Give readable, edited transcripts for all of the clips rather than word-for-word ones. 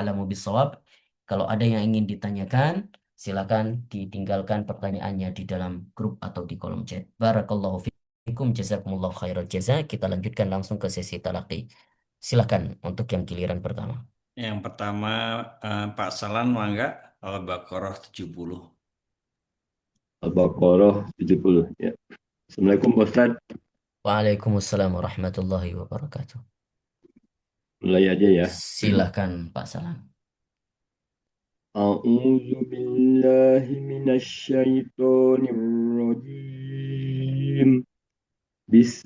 a'lamu bissawab. Kalau ada yang ingin ditanyakan, silakan ditinggalkan pertanyaannya di dalam grup atau di kolom chat. Barakallahu fikum, jazakumullahu khairal jaza. Kita lanjutkan langsung ke sesi talaqi. Silakan untuk yang giliran pertama. Yang pertama Pak Salan mangga Al-Baqarah 70. Al-Baqarah 70. Ya. Assalamualaikum Pak Ustaz. Waalaikumsalam warahmatullahi wabarakatuh. Mulai aja ya. Silakan Pak Salam. A'udzu billahi minasy syaithanir rajim. Bis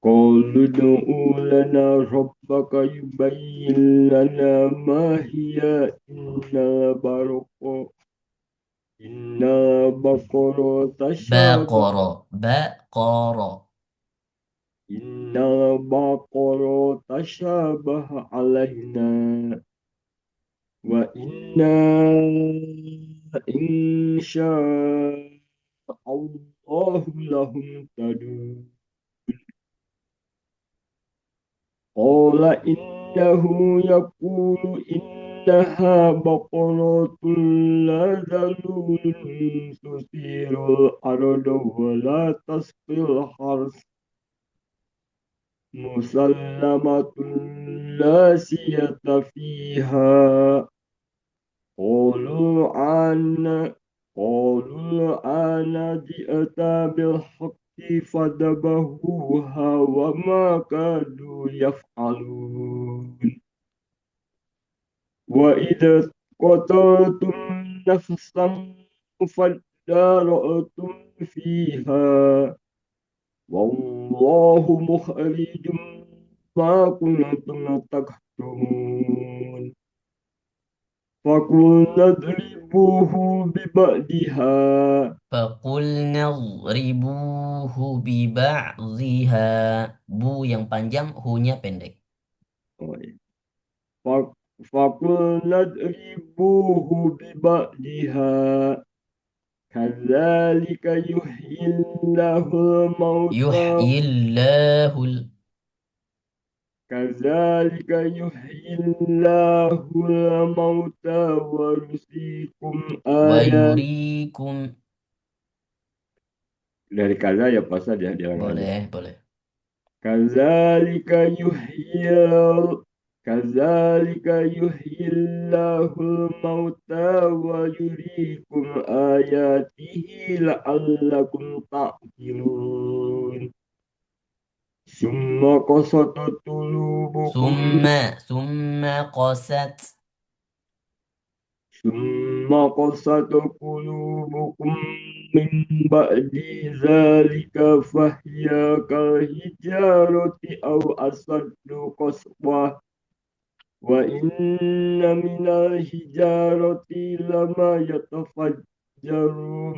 Qalu du'u lana rabbaka yubayyin lana ma hiya innal baqara tashabaha Baqara, baqara. innal baqara tashabaha alaina wa inna insya Allahu lahum tadun. Qala innahu yaqulu innaha baqaratun la zalulun tusirul arda wa la tasqil hars musallamatun la siyata fiha. قالوا عنا قالوا أنا جئت بالحق فذبحوها وما كادوا يفعلون وإذا قتلتم نفسا فادارأتم فيها والله مخرج ما كنتم تكتمون فقلنا اضربوه ببعضها. Faqulna ribuhu biba'dhiha. Bu yang panjang, hu-nya pendek. Oh, iya. فقلنا اضربوه ببعضها كذلك يحيي الله الموتى Yuhyillahul كذلك يحيي الله الموتى ويريكم wa آيات. yurikum. Dari kaza ya pasal ya diulang aja. Boleh, boleh. كذلك يحيي كذلك يحيي الله الموتى ويريكم آياته لعلكم تعقلون ثم قست قلوبكم Summa qasat. ثم قست قلوبكم من بعد ذلك فهي كالحجارة أو أشد قسوة وإن من الحجارة لما يتفجر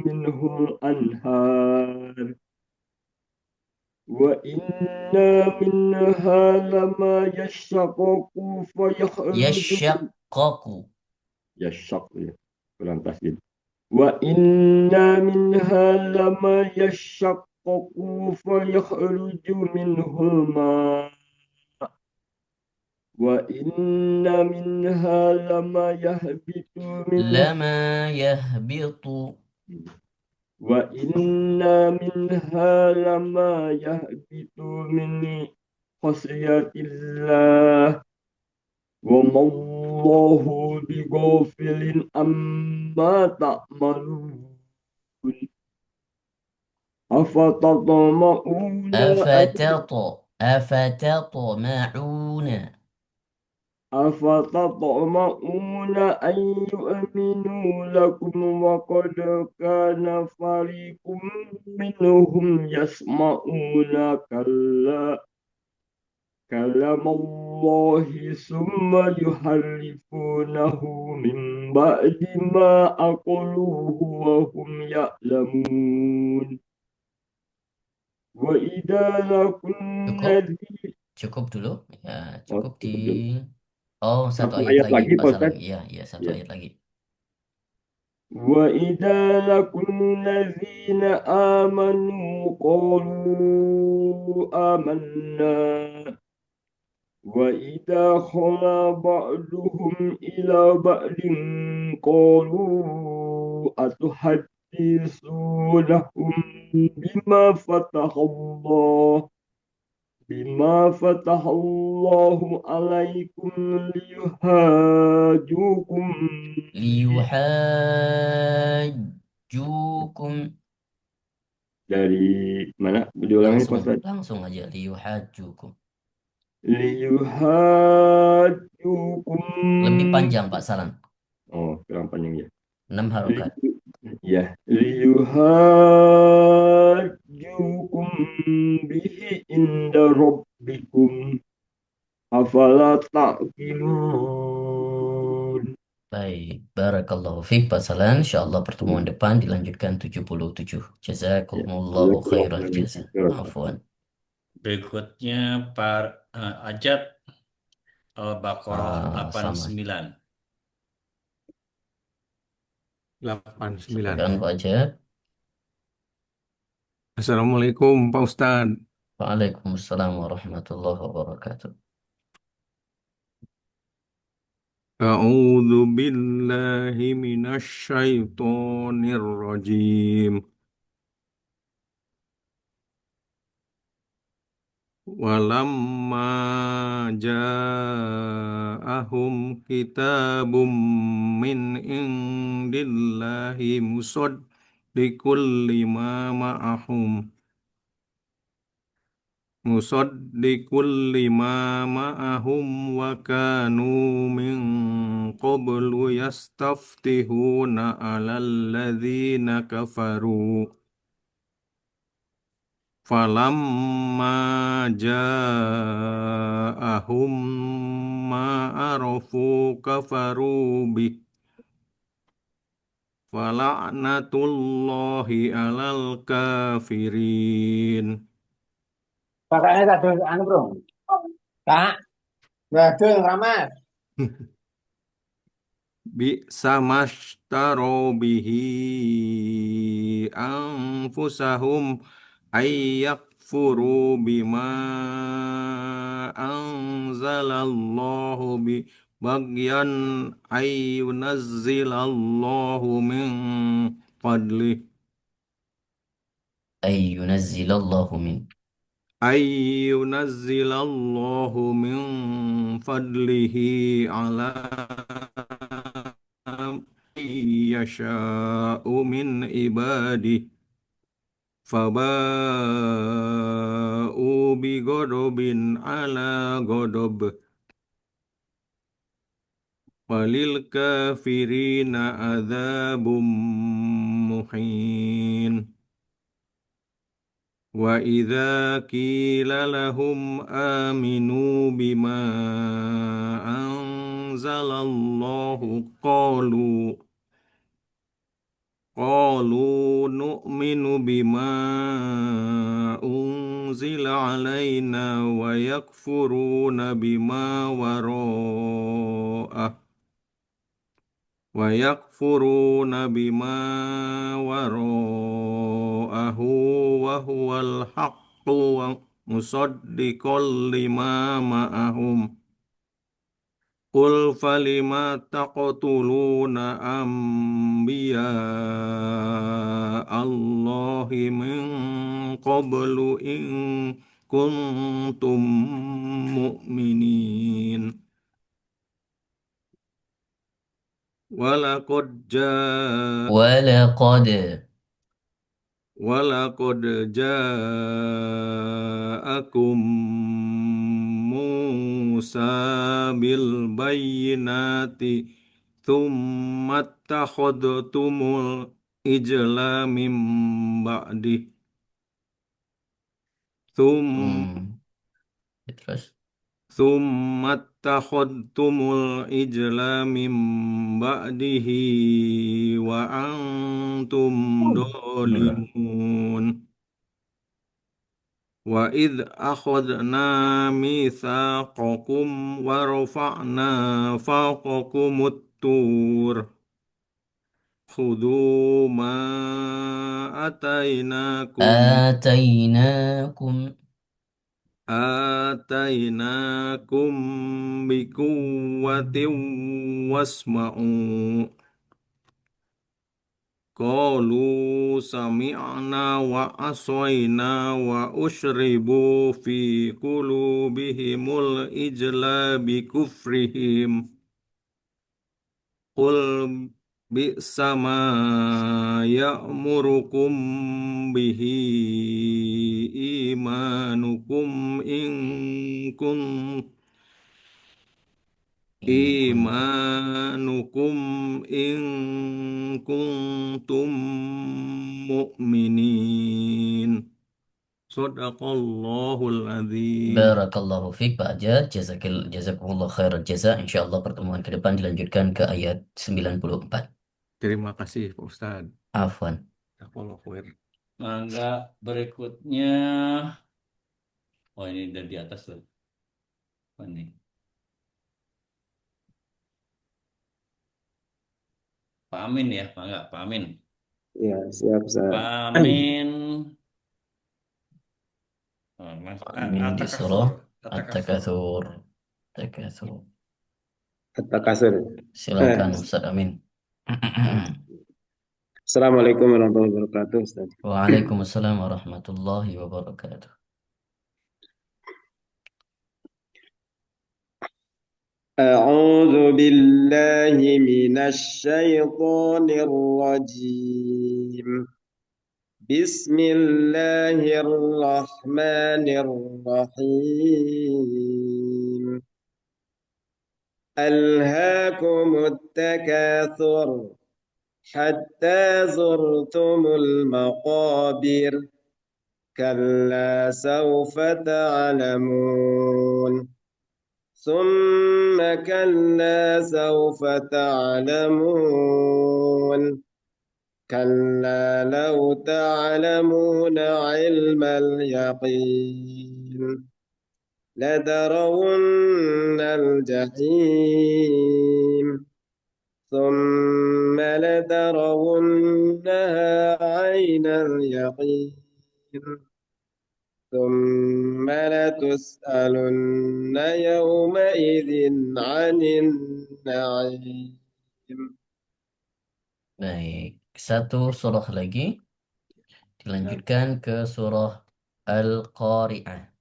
منه الأنهار وإن منها لما يشقق فيخرج Yashaqqaqu. يشق kurang tasdid وإن منها لما يشقق فيخرج منه الماء وإن منها لما يهبط من Lama yahbitu. وإن منها لما يهبط من خشية الله وما الله بغافل عما تعملون أفتطمعون أن Afatatma'una. أفتطمعون أن يؤمنوا لكم وقد كان فريق منهم يسمعون كلام الله ثم يحرفونه من بعد ما عقلوه وهم يعلمون وإذا لقوا Cukup, الذين cukup dulu. Ya, Oh, cukup di. cukup dulu. Oh, satu Satu ayat ayat lagi, lagi, Pak Pak Salang. Ustaz. Iya, iya, satu Ya. ayat lagi. وإذا لقوا الذين آمنوا قالوا آمنا وإذا خلا بعضهم إلى بعض قالوا أتحدثونهم بما فتح الله عليكم ليهاجوكم به. Liyuhajjukum. Dari mana? Diulangi Langsung, Pak Ustaz. langsung aja. Liyuhajjukum. Liyuhajjukum. Lebih panjang Pak Salan. Oh, kurang panjang ya. 6 harokat. Ya, liyuhajjukum bihi inda rabbikum afala ta'qilun. Baik, barakallahu fiik Pak Salan. Insyaallah pertemuan depan dilanjutkan 77. Ya, Jazakumullahu jazakallah khairal khairan jazak. katsiran. Afwan. Berikutnya Ajat Al-Baqarah Sama. 89. 89. Silakan Pak Ajat. Assalamualaikum Pak Ustadz. Waalaikumsalam warahmatullahi wabarakatuh. A'udzu billahi minasy syaithanir rajim. Walamma ja'ahum kitabum min indillahi musaddiqul lima ma'ahum. Musaddiqul lima ma'ahum wa kanu min qablu yastaftihuna 'alal ladzina kafaru falamma ja'ahum ma arafu kafaru bih fala'natullahi 'alal kafirin. Pakainya satu anu bro, kak, badung ramah. Bi'samashtaro bihi anfusahum ayyakfuru bima anzalallahu bi bagyan ayyunazzilallahu min fadlih Ayyunazzilallahu min. ayyunazzilallahu min fadlihi ala yasha'u min ibadih faba'u bi ghadabin ala ghadab walil kafirina adzabum muhin. Wa idza qila lahum aminu bima anzalallahu qalu nu'minu bima unzila alaina wa yakfuruna bima wara'ah wa huwal haqqu wa musaddiqan lima ma'ahum. Qul falima taqtuluna anbiya Allahi min qablu in kuntum mu'minin. Walaqad jaa Walaqad. Walaqad ja'akum Musa bil bayyinati thumma attakhadtumul ijla min ba'di thum Terus. thumma attakhadtumul ijla min ba'dihi wa antum dolimun. Wa idh akhadna mitsaqakum wa rafa'na fawqakumut tur khudhu ma atainakum Atainakum. آتيناكم بقوة واسمعوا قالوا سمعنا وعصينا وأشربوا في قلوبهم الإجل بكفرهم قل بئس ما يأمركم به إيمانكم In kuntum. إيمانكم إن كنتم مؤمنين صدق الله العظيم. Barakallahu fiik Pak Ajat. Jazakumullah khairan jaza. Insya Allah pertemuan ke depan dilanjutkan ke ayat 94. Terima kasih Pak Ustadz. Afwan. Jazakallahu khair. Mangga berikutnya. Oh, ini udah di atas tuh. Oh, ini. Pak Amin ya, mangga Pak Amin. Ya, siap, Ustaz. Pak Amin. Oh, Mas, Amin di At-Takatsur. surah At-Takatsur. Takatsur. At-Takasur. Silakan Ustaz Amin. Assalamualaikum warahmatullahi wabarakatuh, Ustaz. Waalaikumsalam warahmatullahi wabarakatuh. أعوذ بالله من الشيطان الرجيم. بسم الله الرحمن الرحيم. ألهاكم التكاثر حتى زرتم المقابر كلا سوف تعلمون ثم كلا سوف تعلمون كلا لو تعلمون علم اليقين لترون الجحيم ثم لترونها عين اليقين ثم لتسألن يومئذ عن النعيم. Baik, satu surah lagi dilanjutkan ke surah Al-Qari'ah.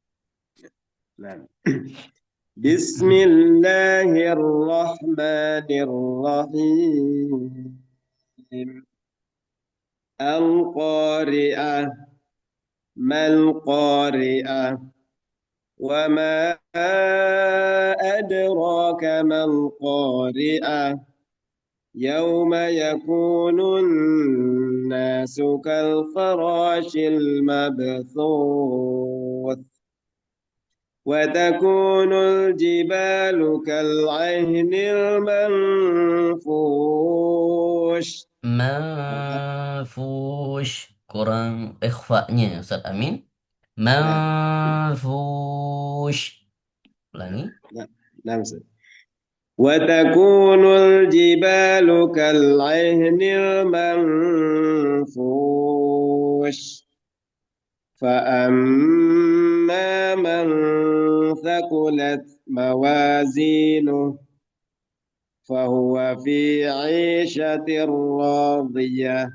بسم الله الرحمن الرحيم. القارئة ما القارئة وما أدراك ما القارئة يوم يكون الناس كالفراش المبثوث وتكون الجبال كالعهن المنفوش. Manfush. Kurang ikhfa-nya Ustaz Amin. Nah, Manfush. Ulangi. nah, وتكون الجبال كالعهن المنفوش فأما من ثقلت موازينه فهو في عيشة راضية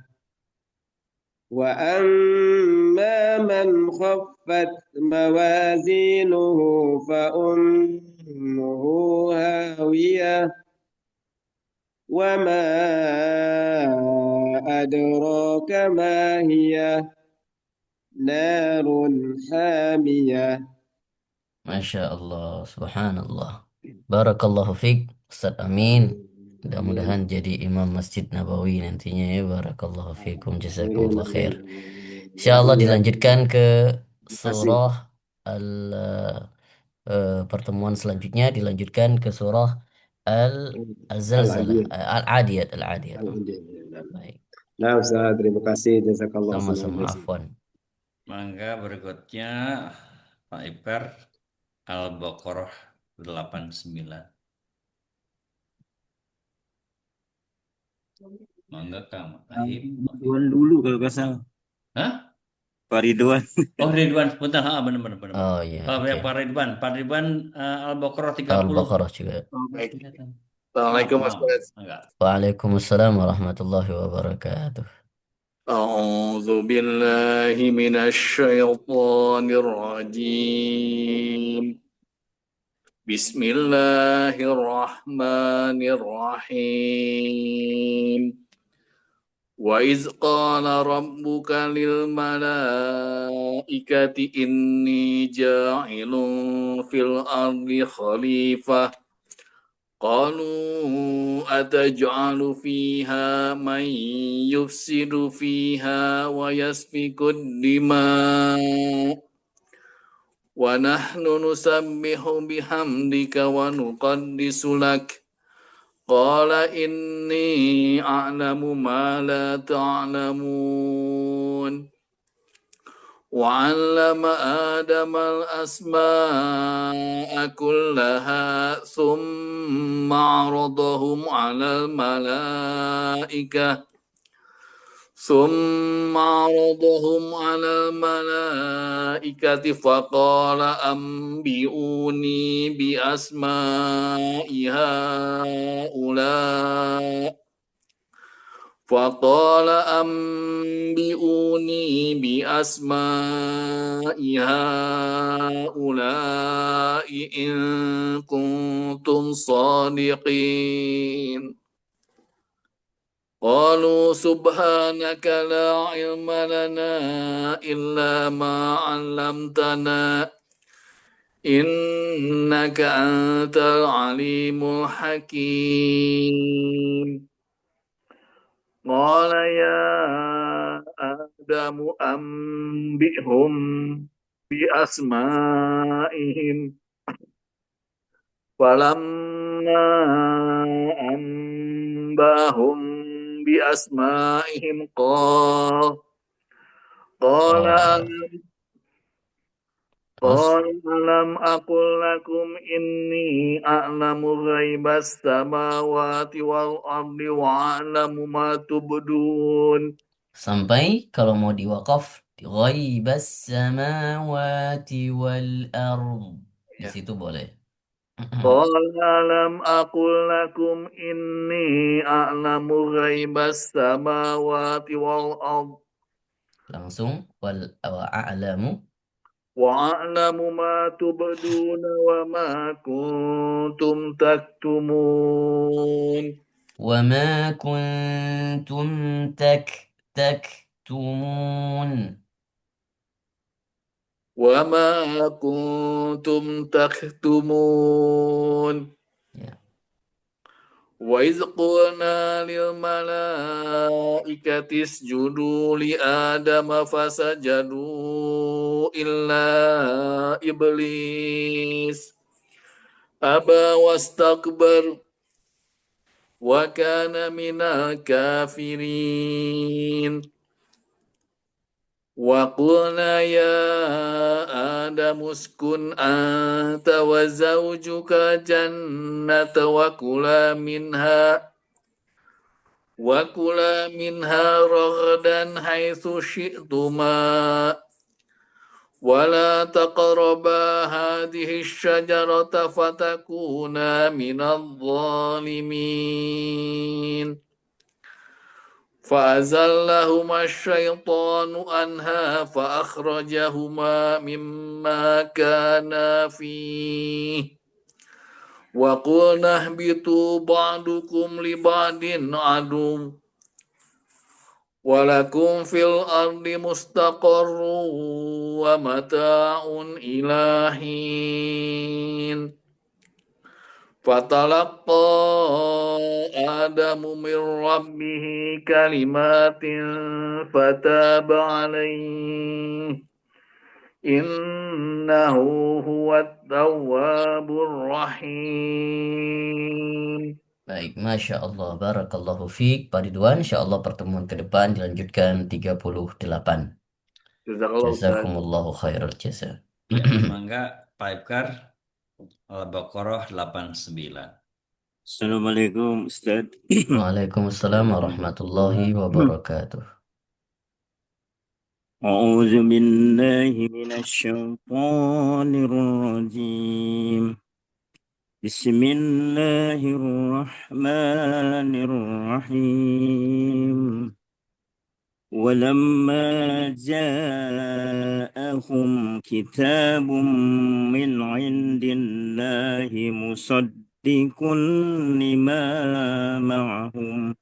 وأما من خفت موازينه فأمه هاوية وما أدراك ما هي نار حامية. Masya Allah, subhanallah. Barakallahu fiik, Ustaz Amin. Mudah-mudahan jadi imam Masjid Nabawi nantinya ya. Barakallahu fiikum, jazakumullah khair. Insyaallah dilanjutkan ke surah al pertemuan selanjutnya dilanjutkan ke surah Al-Zalzalah, Al-Adiyat, Al-Adiyat. Baik, Nah, Ustaz, terima kasih. Jazakallah sama-sama, khairan. afwan. Mangga berikutnya Pak Iper Al-Baqarah 89. Mangga Kang Ahib. Tuan dulu kalau nggak salah. Hah? Pak Ridwan. Oh, Ridwan, sebentar. Benar, benar, benar. Oh iya, Ya, oke. Pak Ridwan Al-Baqarah 30. Al-Baqarah juga. Oh, baik. Maaf, Assalamualaikum maaf. Ustaz. Enggak. Waalaikumsalam warahmatullahi wabarakatuh. أعوذ بالله من الشيطان الرجيم بسم الله الرحمن الرحيم وإذ قال ربك للملائكة إني جاعل في الأرض خليفة قالوا أتجعل فيها من يفسد فيها ويسفك الدماء ونحن نسبح بحمدك ونقدس لك قال إني أعلم ما لا تعلمون وعلم آدم الأسماء كلها ثم عرضهم على الملائكة فقال أنبئوني بأسماء هؤلاء إن كنتم صادقين قالوا سبحانك لا علم لنا إلا ما علمتنا إنك أنت العليم الحكيم قال يا آدم أنبئهم بأسمائهم فلما أنبأهم بأسمائهم قال Terus ألم أقل لكم إني أعلم غيب السماوات والأرض وأعلم ما تبدون sampai kalau mau diwakaf ghaibas samawati wal ard. Di Ya. situ boleh. قال ألم أقل لكم إني أعلم غيب السماوات والأرض Langsung wal a'lamu وأعلم ما تبدون وما كنتم تكتمون wa ma kuntum taktumun. وما كنتم تكتمون Ya. وإذ قلنا للملائكة اسجدوا لآدم فسجدوا إلا إبليس أبى واستكبر وكان من الكافرين وقلنا يا آدم اسكن أنت وزوجك الجنة وكلا منها رغدا حيث شئتما ولا تقربا هذه الشجرة فتكونا من الظالمين فأزلهما الشيطان عنها فأخرجهما مما كانا فيه وقلنا اهبطوا بعضكم لبعض عدو ولكم في الأرض مستقر ومتاع إلى حين فتلقى آدم من ربه كلمات فتاب عليه إنه هو التواب الرحيم. Baik, Masya Allah, Barakallahu fiik, Pak Ridwan. Insya Allah pertemuan ke depan dilanjutkan 38. Jazakallah Ustaz. Jazakumullahu khairal jasa. Ya, mangga Pak Ibkar Al-Baqarah 89. Assalamualaikum Ustaz. Waalaikumsalam warahmatullahi wabarakatuh. أعوذ بالله من الشيطان الرجيم بسم الله الرحمن الرحيم ولما جاءهم كتاب من عند الله مصدق لما معهم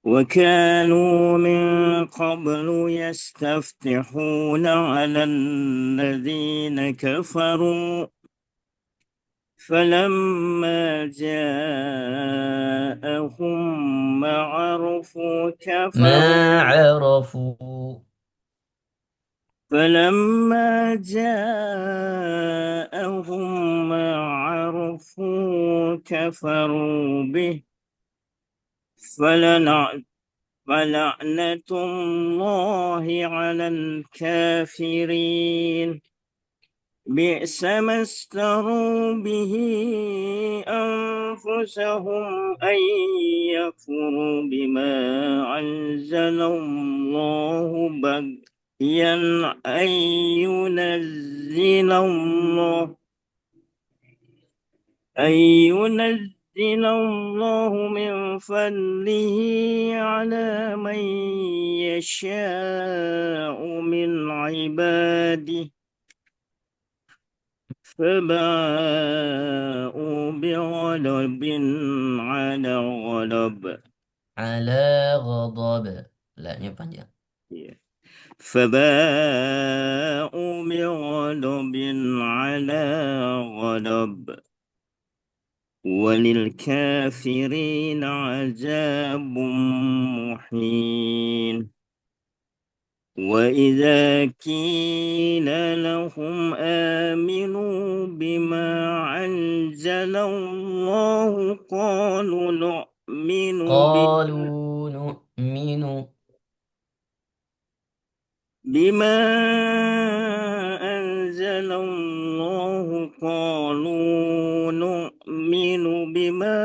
وكانوا من قبل يستفتحون على الذين كفروا فلما جاءهم ما عرفوا ما كفروا عرفوا فلما جاءهم ما عرفوا كفروا به فلعنة الله على الكافرين بئس ما اشتروا به أنفسهم أن يكفروا بما أنزل الله بغيا أن ينزل الله من فضله على من يشاء من عباده فباءوا بغضب على غضب على غضب لا panjang فباءوا بغضب على غضب وللكافرين عذاب محين وإذا قيل لهم آمنوا بما أنزل الله قالوا نؤمن قالوا نؤمن بما أنزل الله قالوا نؤمن بما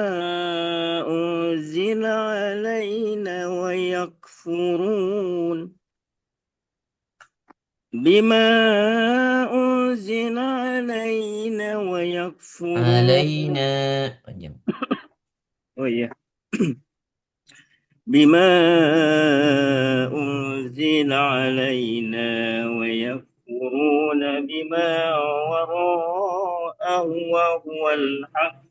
أنزل علينا ويكفرون بما أنزل علينا ويكفرون علينا panjang بما أنزل علينا ويكفرون بما وراءه وهو الحق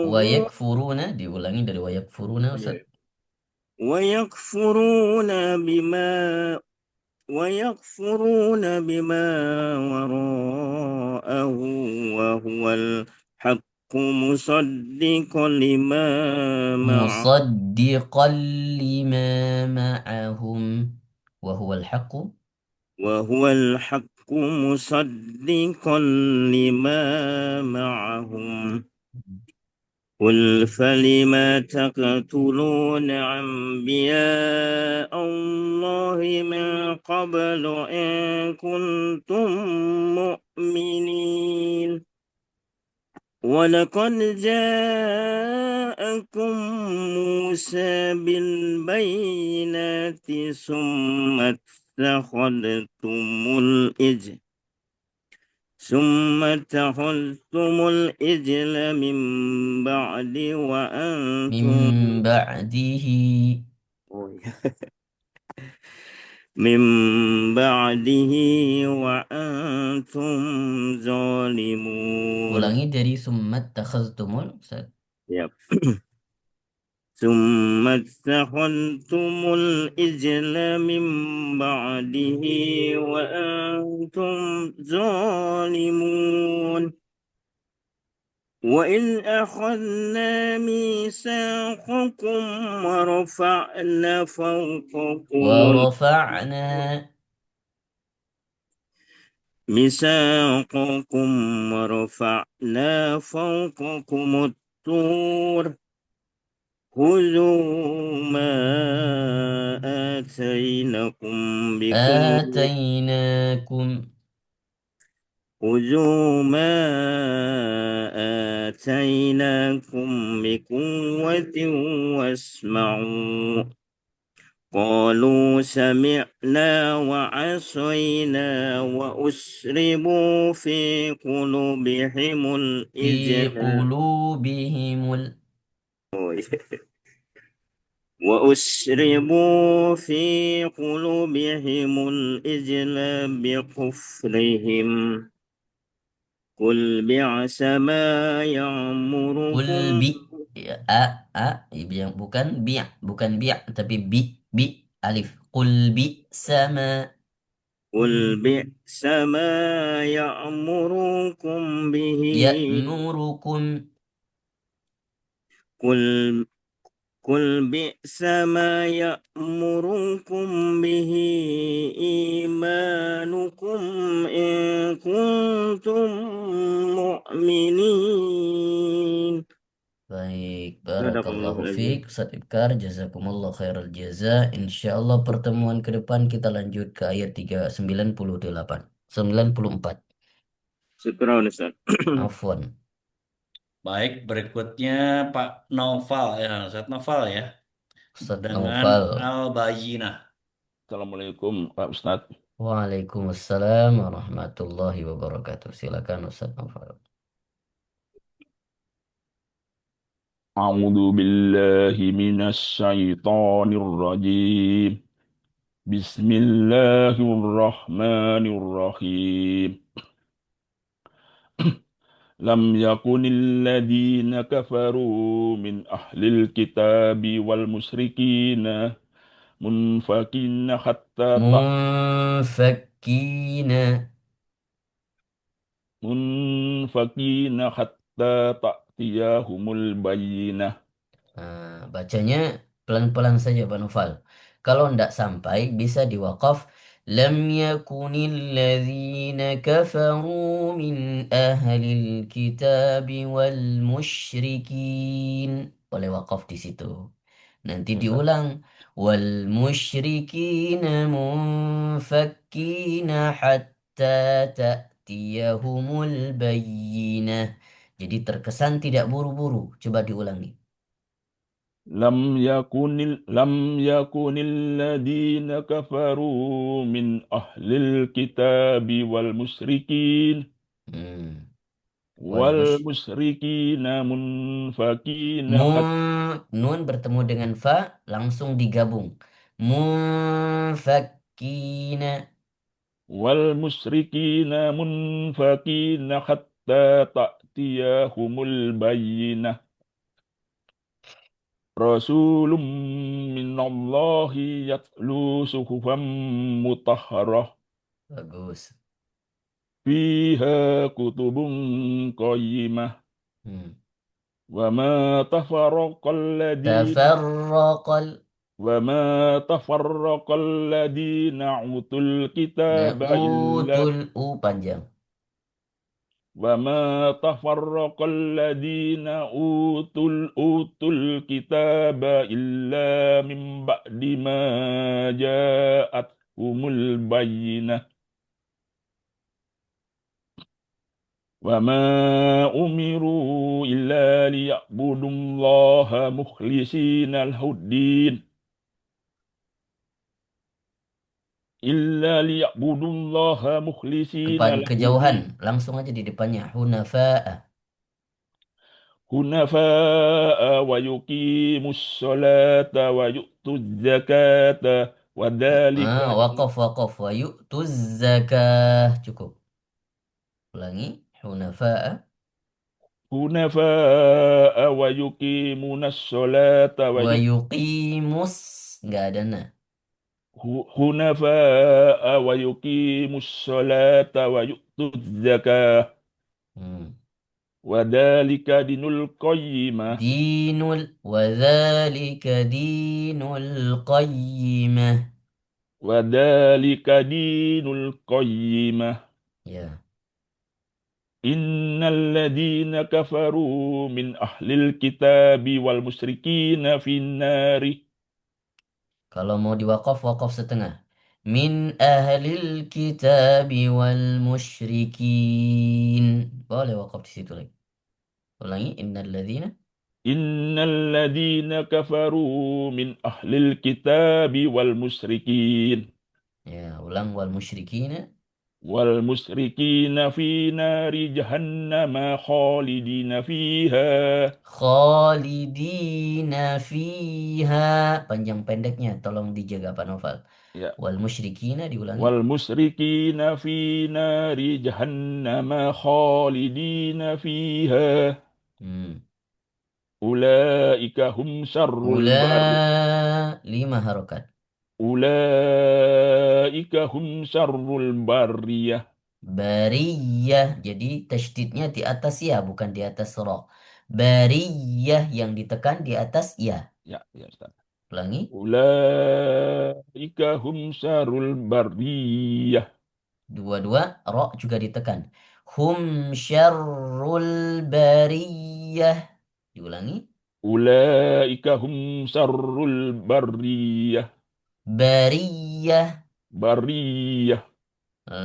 ويكفرون diulangi dari ويكفرون Ustaz ويكفرون بما وراءه وهو الحق مصدقا لما مصدقا لما معهم وهو الحق مصدقا لما معهم قل فلم تقتلون أنبياء الله من قبل إن كنتم مؤمنين ولقد جاءكم موسى بالبينات ثم اتخذتم الإجل من بعد وأنتم من بعده من بعده وأنتم ظالمون ulangi dari summat takhaztumul Ustaz Yap. ثم اتخذتم الإجل من بعده وأنتم ظالمون وإذ أخذنا ميثاقكم ورفعنا فوقكم ورفعنا ميثاقكم ورفعنا فوقكم الطور خذوا ما آتيناكم آتيناكم خذوا ما آتيناكم بقوة واسمعوا قالوا سمعنا وعصينا وأشربوا في قلوبهم في الإجلال قلوبهم وأشربوا في قلوبهم الإجل بكفرهم قل بئس ما قل يأمركم bukan bukan tapi bi alif. Qul bi sama قل بئس ما يأمركم به ya'murukum. قل قل بئس ما يأمركم به إيمانكم إن كنتم مؤمنين. Baik, Sadaqallahul barakallahu azim. fiik, Ustaz Ibkar, jazakumullah khairal jaza. Insyaallah pertemuan ke depan kita lanjut ke ayat 94. Syukran Ustaz. Afwan. Baik, berikutnya Pak Noval ya, Ustaz Noval ya, Ustaz dengan Naufal. Al-Bayyinah. Assalamualaikum Pak Ustadz. Waalaikumsalam warahmatullahi wabarakatuh. Silakan Ustaz Naufal. أعوذ بالله من الشيطان الرجيم بسم الله الرحمن الرحيم لم يكن الذين كفروا من أهل الكتاب والمشركين منفكين حتى Munfakkina. تأتيهم البينة. Bacanya pelan-pelan saja Pak Nufal. Kalau ndak sampai bisa diwakaf. Lam yakunil ladzina kafaru min ahlil kitabi wal musyrikin. Boleh wakaf di situ. Nanti diulang. Wal musyrikina munfakkina hatta ta'tiyahumul bayyinah. Jadi terkesan tidak buru-buru. Coba diulangi. لم يكن الذين كفروا من أهل الكتاب والمشركين Hmm. منفكين Nun bertemu dengan fa langsung digabung. Munfakkina. والمشركين منفكين حتى تأتيهم البينة رسول من الله يتلو صحفا مطهرة Bagus. فيها كتب قيمة Hmm. وما تفرق الذين Tafarraqal. وما تفرق الذين أوتوا الكتاب إلا Utul panjang. وما تفرق الذين أوتوا الكتاب إلا من بعد ما جاءتهم البينة وما أمروا إلا ليعبدوا الله مخلصين له الدين Kejauhan. Langsung aja di depannya. Hunafa'a. حنفاء ويقيموا الصلاة ويؤتوا الزكاة وذلك Waqaf. Wa yu'tuz zakah. Cukup. Ulangi. Hunafa'a. حنفاء ويقيمون الصلاة Wa yuqimus. Nggak ada na. حنفاء ويقيموا الصلاة ويؤتوا الزكاة Hmm. وذلك دين القيمة Wadzalika dinul qayyimah. وذلك دين القيمة Ya. إن الذين كفروا من أهل الكتاب والمشركين في النار. Kalau mau diwakaf, wakaf setengah. Min ahlil kitabi wal musyrikin. Boleh wakaf di situ lagi. Ulangi, innalladzina. Innal ladzina kafaru min ahlil kitabi wal musyrikin. Ya, ulang wal musyrikina. Wal musyrikina fi nari jahannama khalidina fiha. Khalidina fiha. Panjang pendeknya tolong dijaga Pak Noval. Ya. Wal musyrikina diulangi. Wal musyrikina fi nari jahannama khalidina fiha. Hmm. Ulaika hum syarrul Ula bari. 5 harokat. Ulaika hum syarrul bariyah. Bariyah. Jadi tasydidnya di atas ya, bukan di atas ro. Bariyah yang ditekan di atas ya. Ya, ya Ustaz. Ulangi. Ulaika hum syarrul bariyah. Dua-dua ro juga ditekan. Hum syarrul bariyah. Diulangi. Ulaika hum syarrul bariyah. Bariyah. Bariyah.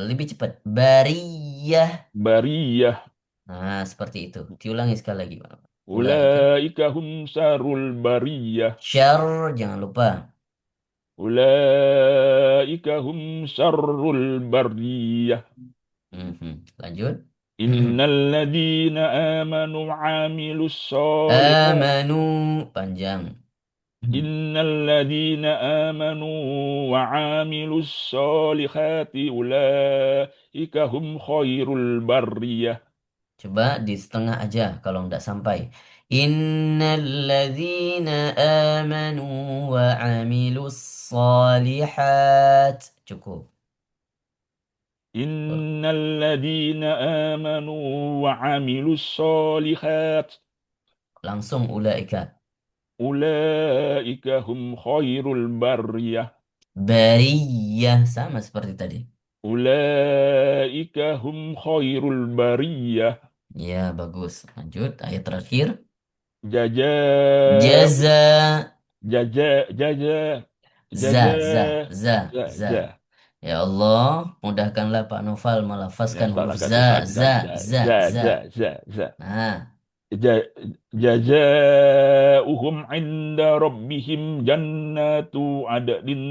Lebih cepat. Bariyah. Bariyah. Nah, seperti itu. Diulangi sekali lagi, Pak. Ulaika. Ulaika hum syarrul bariyah. Syar, jangan lupa. Ulaika hum syarrul bariyah. Lanjut. Innal ladzina amanu wa amilus solihat. Amanu. Panjang. Innal ladzina amanu wa amilus solihati ulaika hum khairul bariyah. Coba di setengah aja kalau nggak sampai. Innalladzina amanu wa amilus salihat. Cukup. Innal ladzina amanu wa amilus solihat Langsung ulaika. ulaika hum khairul bariyah. Bariyah sama seperti tadi. Ulaika hum khairul bariyah. Ya, bagus. Lanjut ayat terakhir. Jaza Jaza. jaza jaza Za, jaza za, za, za za. za. Ya Allah, mudahkanlah Pak Noval Ya, melafazkan huruf salahkan za, Ustaz. za, Za za, za za. za za za. Nah, Ja- Jazaa'uhum 'inda rabbihim jannatu 'adnin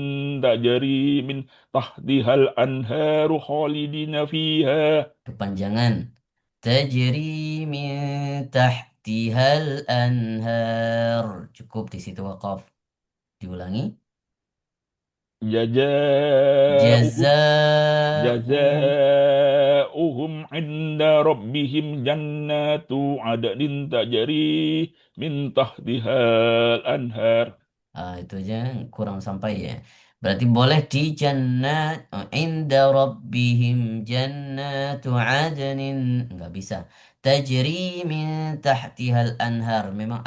tajri min tahtihal anharu khalidina fiha. kepanjangan. Tajri min tahtihal anhar. Cukup di situ wakaf. Diulangi. Jazaa'uhum Jazaohum. jazaa'uhum 'inda rabbihim jannatu 'adnin tajri min tahtihal anhar. Itu aja kurang sampai ya. Berarti boleh di jannat inda rabbihim jannatu adnin. Enggak bisa. Tajri min tahtihal anhar. Memang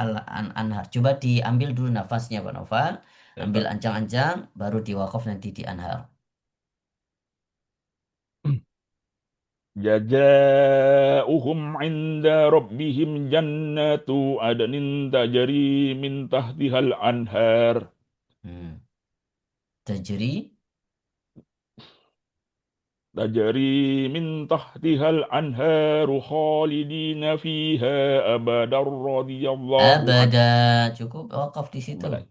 anhar. Coba diambil dulu nafasnya Pak Noval. Ya, Ambil Ustaz. ancang-ancang baru diwakaf nanti di anhar. Jazaa'uhum 'inda rabbihim jannatu adnin tajri min tahtihal anhar. Hmm. Tajri Tajri min tahtihal anharu khalidina fiha abadan radhiyallahu an. abada. Cukup wakaf di situ. Balai.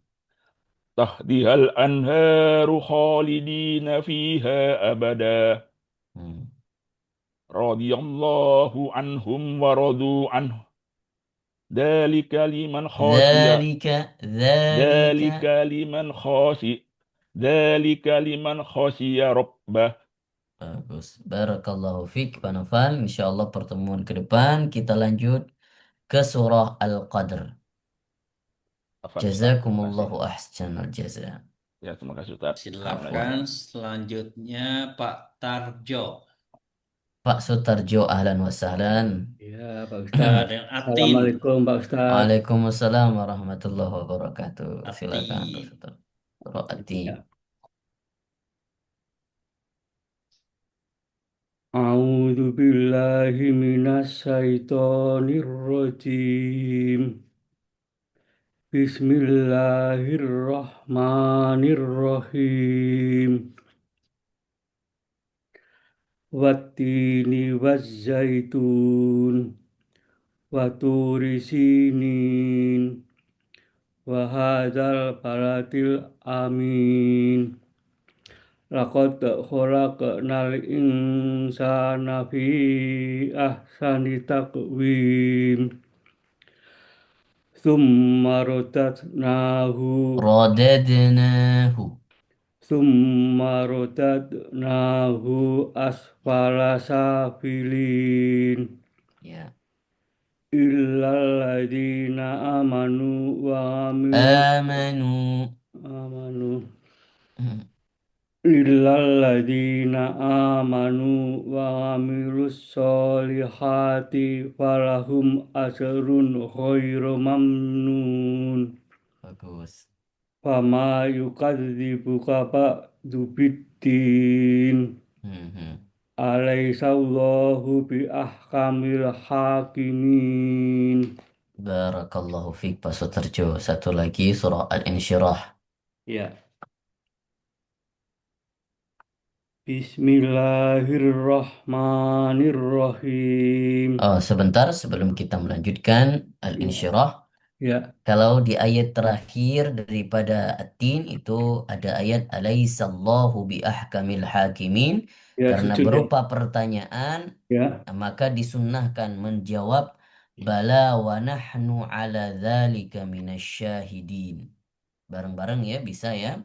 Tahtihal anharu khalidina fiha abada. Hmm. Radhiyallahu anhum wa radu anhu. Dzalika liman khashiya. Dzalika, dzalika. Dzalika liman khashi. Dzalika liman khashiya rabbah. Bagus. Barakallahu fiik, Pak Noval. Insya Allah pertemuan ke depan kita lanjut ke surah Al-Qadr. Afan, Ustaz. Terima Jazakumullahu kasih. ahsanal jaza. Ya, terima kasih Ustaz. Silakan selanjutnya Pak Tarjo. Pak Sutarjo, ahlan wa sahlan. Ya, Pak Ustadz. Ada yang Atin. Assalamualaikum, Pak Ustadz. Waalaikumsalam warahmatullahi wabarakatuh. Silakan Pak Atin. Sutar. Surah At-Tin. Ya. A'udzu billahi minasyaitonir rajim. Bismillahirrahmanirrahim. Wattini wazzaitun wa turi sinin wa hadzal baladil amin. Laqad khalaqnal insana fi ahsani taqwim. Tsumma radadnahu Radadnahu. Tsumma radadnahu asfala safilin. Ya. Illal ladzina amanu wa Amanu. amanu illal ladzina amanu wa amilus solihati falahum asrun khairu mamnun. Bagus. Fama yukadzibuka ba'du biddin. Mhm. Alaihissallahu bi ahkamil hakimin. Barakallahu fiik Pak Sutarjo. Satu lagi surah Al-Insyirah. Ya. Bismillahirrahmanirrahim. Sebentar sebelum kita melanjutkan Al-Insyirah. Ya, Kalau di ayat terakhir daripada At-Tin itu ada ayat Alaihissallahu bi ahkamil hakimin. ya Karena sujud ya. berupa pertanyaan, Ya, maka disunnahkan menjawab bala wa nahnu ala dzalika minasyahidin. Bareng-bareng ya, bisa ya.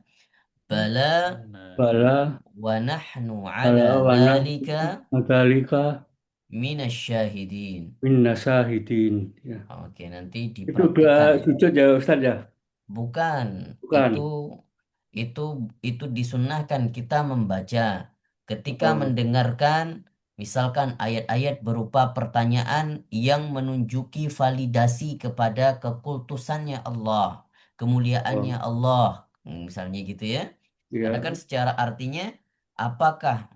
Bala bala wa nahnu bala ala wana dzalika madalika minasyahidin. minna syahidin. Ya. Oke, nanti Itu doa dipraktikkan ya. sujud ya Ustaz ya? Bukan, Bukan. itu itu disunnahkan kita membaca ketika Oh, mendengarkan misalkan ayat-ayat berupa pertanyaan yang menunjuki validasi kepada kekultusannya Allah, kemuliaannya oh, Allah, misalnya gitu ya. Karena kan ya, secara artinya apakah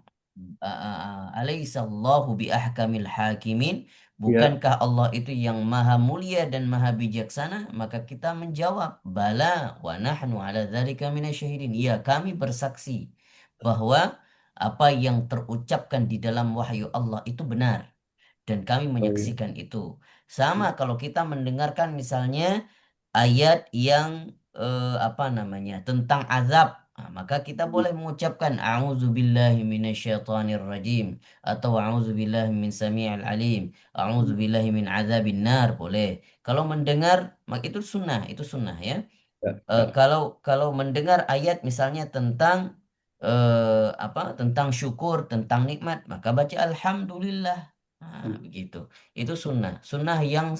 alaihissallahu bi ahkamil hakimin, ya. bukankah Allah itu yang maha mulia dan maha bijaksana? Maka kita menjawab, bala wa nahnu ala dzalika minasyahidin. Ya, kami bersaksi bahwa apa yang terucapkan di dalam wahyu Allah itu benar dan kami Oh, ya. menyaksikan itu. Sama kalau kita mendengarkan misalnya ayat yang apa namanya tentang azab. Nah, maka kita boleh mengucapkan a'udzubillahi minasyaitonir rajim atau a'udzubillahi min samii'il alim, a'udzubillahi min adzabin nar boleh. Kalau mendengar maka itu sunnah ya. Ya, ya. Kalau mendengar ayat misalnya tentang apa tentang syukur, tentang nikmat, maka baca alhamdulillah. Nah, begitu. Itu sunnah. Sunnah yang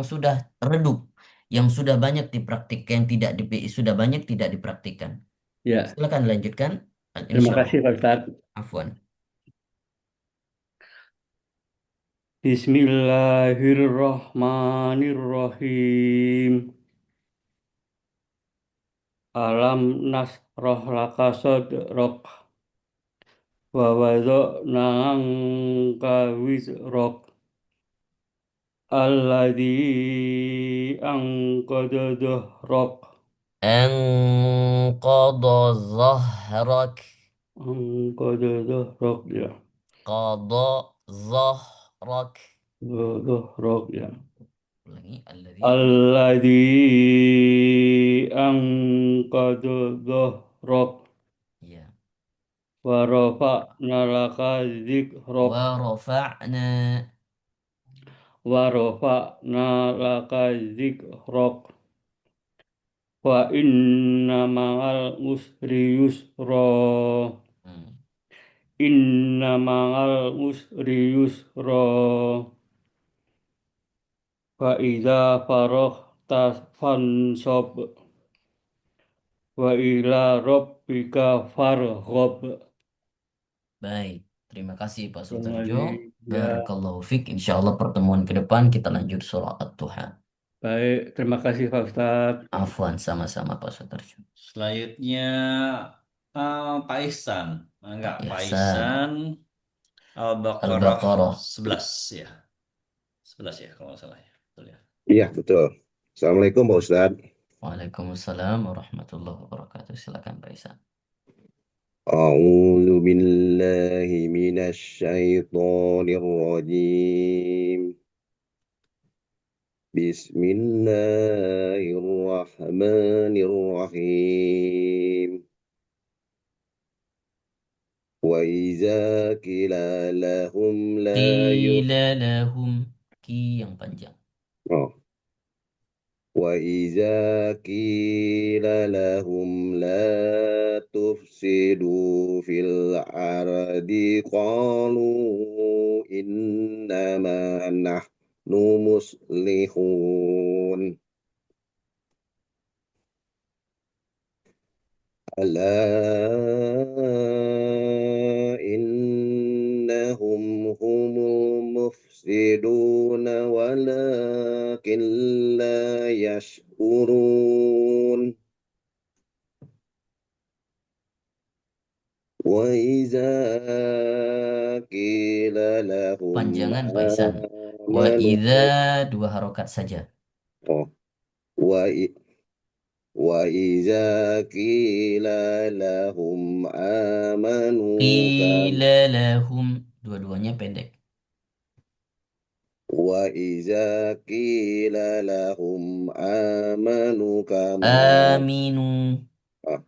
sudah redup, yang sudah banyak dipraktikkan, yang tidak sudah banyak tidak dipraktikkan. Ya. Silakan lanjutkan. Terima Insyaallah. kasih Pak Ustaz. Afwan. Bismillahirrahmanirrahim. Alam nasroh laka sodrok wa wada'na anka wizrok alladhi anqadha dhahrok Anqadha zahrak. anqadha dhahrok ya. Qadha zahrak. Dhahrok ya. Ulangi. Alladhi anqadha dhahrok Ya. wa rafa'na laka dzikrok Wa rafa'na. wa rafa'na laka dzikrok wa inna ma'al usri yusra Hmm. inna ma'al usri yusra fa idza faraghta fansab wa ila rabbika farghab. Baik, terima kasih Pak Sutarjo. Kembali ya. Barakallahu fiik. Insya Allah pertemuan ke depan kita lanjut surah At-Duha. Baik, terima kasih Pak Ustadz. Afwan, sama-sama Pak Sutarjo. Selanjutnya Pak Ihsan. Enggak, Pak Ihsan. Ihsan Al-Baqarah Al-Baqarah. 11 ya. 11 ya kalau nggak salah ya. Betul ya. Iya, betul. Assalamualaikum Pak Ustadz. Waalaikumsalam warahmatullahi wabarakatuh. Silakan Pak Ihsan. A'udzu billahi minasy syaithanir rajim. Bismillahirrahmanirrahim. Wa iza qila lahum la Qila lahum. Ki yang panjang. oh. Wa iza qila lahum la tufsidu fil ardi qalu innama nahnu muslihun. Ala innahum humul mufsiduna walakin la yash'urun. Wa iza qila lahum Panjangan Pak Ihsan. Wa amanu idza 2 harokat saja. oh wa i- wa iza qila lahum amanu Qila lahum. Dua-duanya pendek. wa iza qila lahum amanu kama Aminu. ah,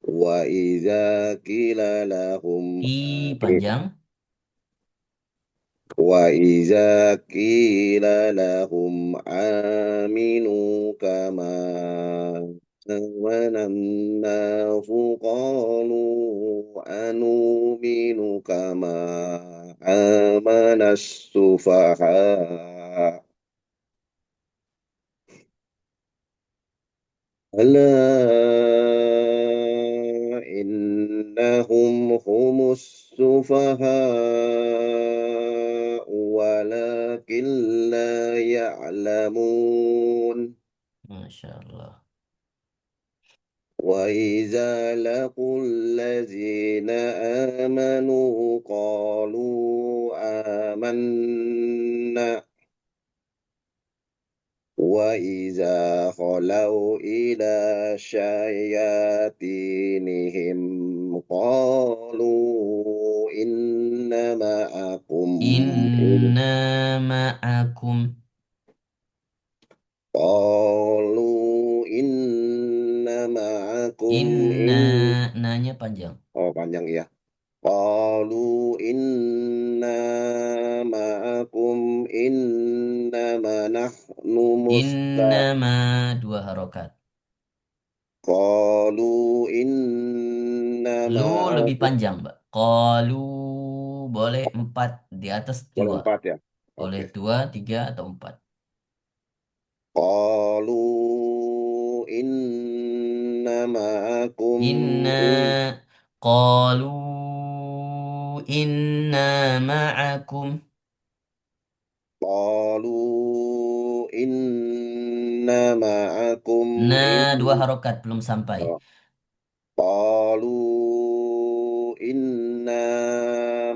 wa iza qila lahum I panjang. wa iza qila lahum aminu kama amanan nasu qalu anuminu kama amanas sufaha. Ala innahum humus sufaha walakin la ya'lamun. Masya Allah. Wa iza laqul ladzina amanu qalu amanna. Wa iza khalau ila syayatinihim qalu inna ma'akum Inna ma'akum. qalu inna ma'akum Inna. Nanya panjang. oh panjang ya. Qalu inna ma'akum innama nahnu Innama 2 harokat. Qalu innama Lu lebih panjang, Mbak. Qalu boleh 4 di atas boleh 2. empat ya. Boleh Oke. 2, 3 atau 4. Qalu innama akum Inna qalu inna ma'akum. Qalu innama akum Nah, 2 harokat belum sampai. oh. Qalu inna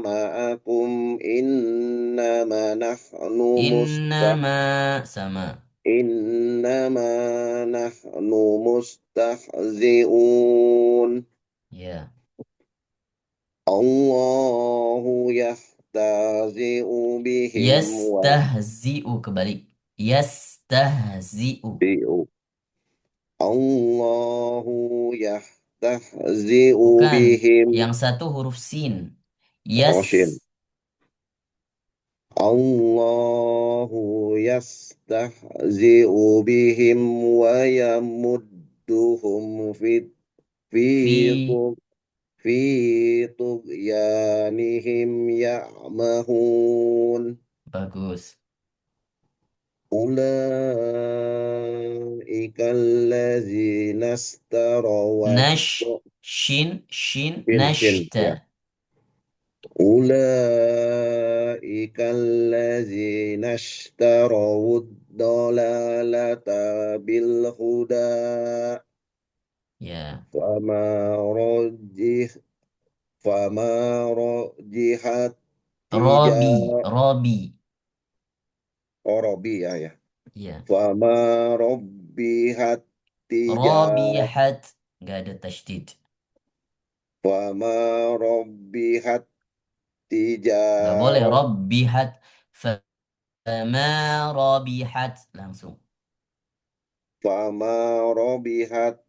ma'akum innama nahnu Innama sama. innama nahnu mustahzi'un. Ya. Allahu yahtazi'u bihim wa Yastahzi'u kebalik. Yastahzi'u. Allahu yahtazi'u Bukan. bihim Yang satu huruf sin. oh shin. Yes. Allahu yastahzi'u bihim wa yamudduhum fi Fi. fi tughyanihim ya'mahun. Bagus. Ulaika allazina istaraw Shin shin nashta. ya. Ulaika allazina istaraw ad-dalalata bil huda Ya. fama rajihat Robi. tija Robi. Robi ya. Ya. Fama rabbihat Robihat. Nggak ada tasydid. Fama rabbihat Nggak boleh tijarah Robbihat. Fama rabihat. Langsung. fama robihat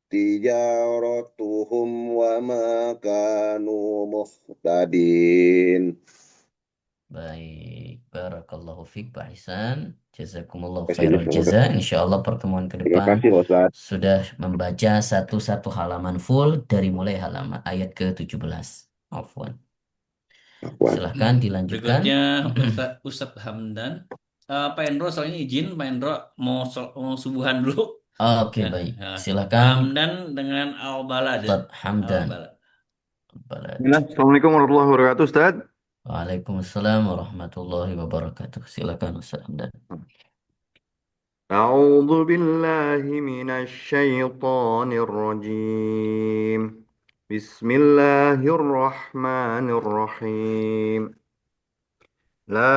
tijaratuhum wa ma kanu muhtadin. Baik, barakallahu fiik Pak Ihsan. Jazakumullah Terima kasih, khairal Ustaz. jaza. Insya Allah pertemuan ke Terima depan kasih, Ustaz. sudah membaca satu-satu halaman full dari mulai halaman ayat ke-17. Afwan. Afwan. Silahkan dilanjutkan. Berikutnya Ustadz Hamdan. Pak Endro soalnya izin, Pak Endro mau subuhan dulu. Oke, Ya, baik. ya. Silakan Hamdan dengan Al-Balad. Ustadz Hamdan. Al-Balad. Balad. Assalamualaikum warahmatullahi wabarakatuh, Ustaz. Waalaikumsalam warahmatullahi wabarakatuh. Silakan Ustadz Hamdan. أعوذ بالله من الشيطان الرجيم. بسم الله الرحمن الرحيم. لا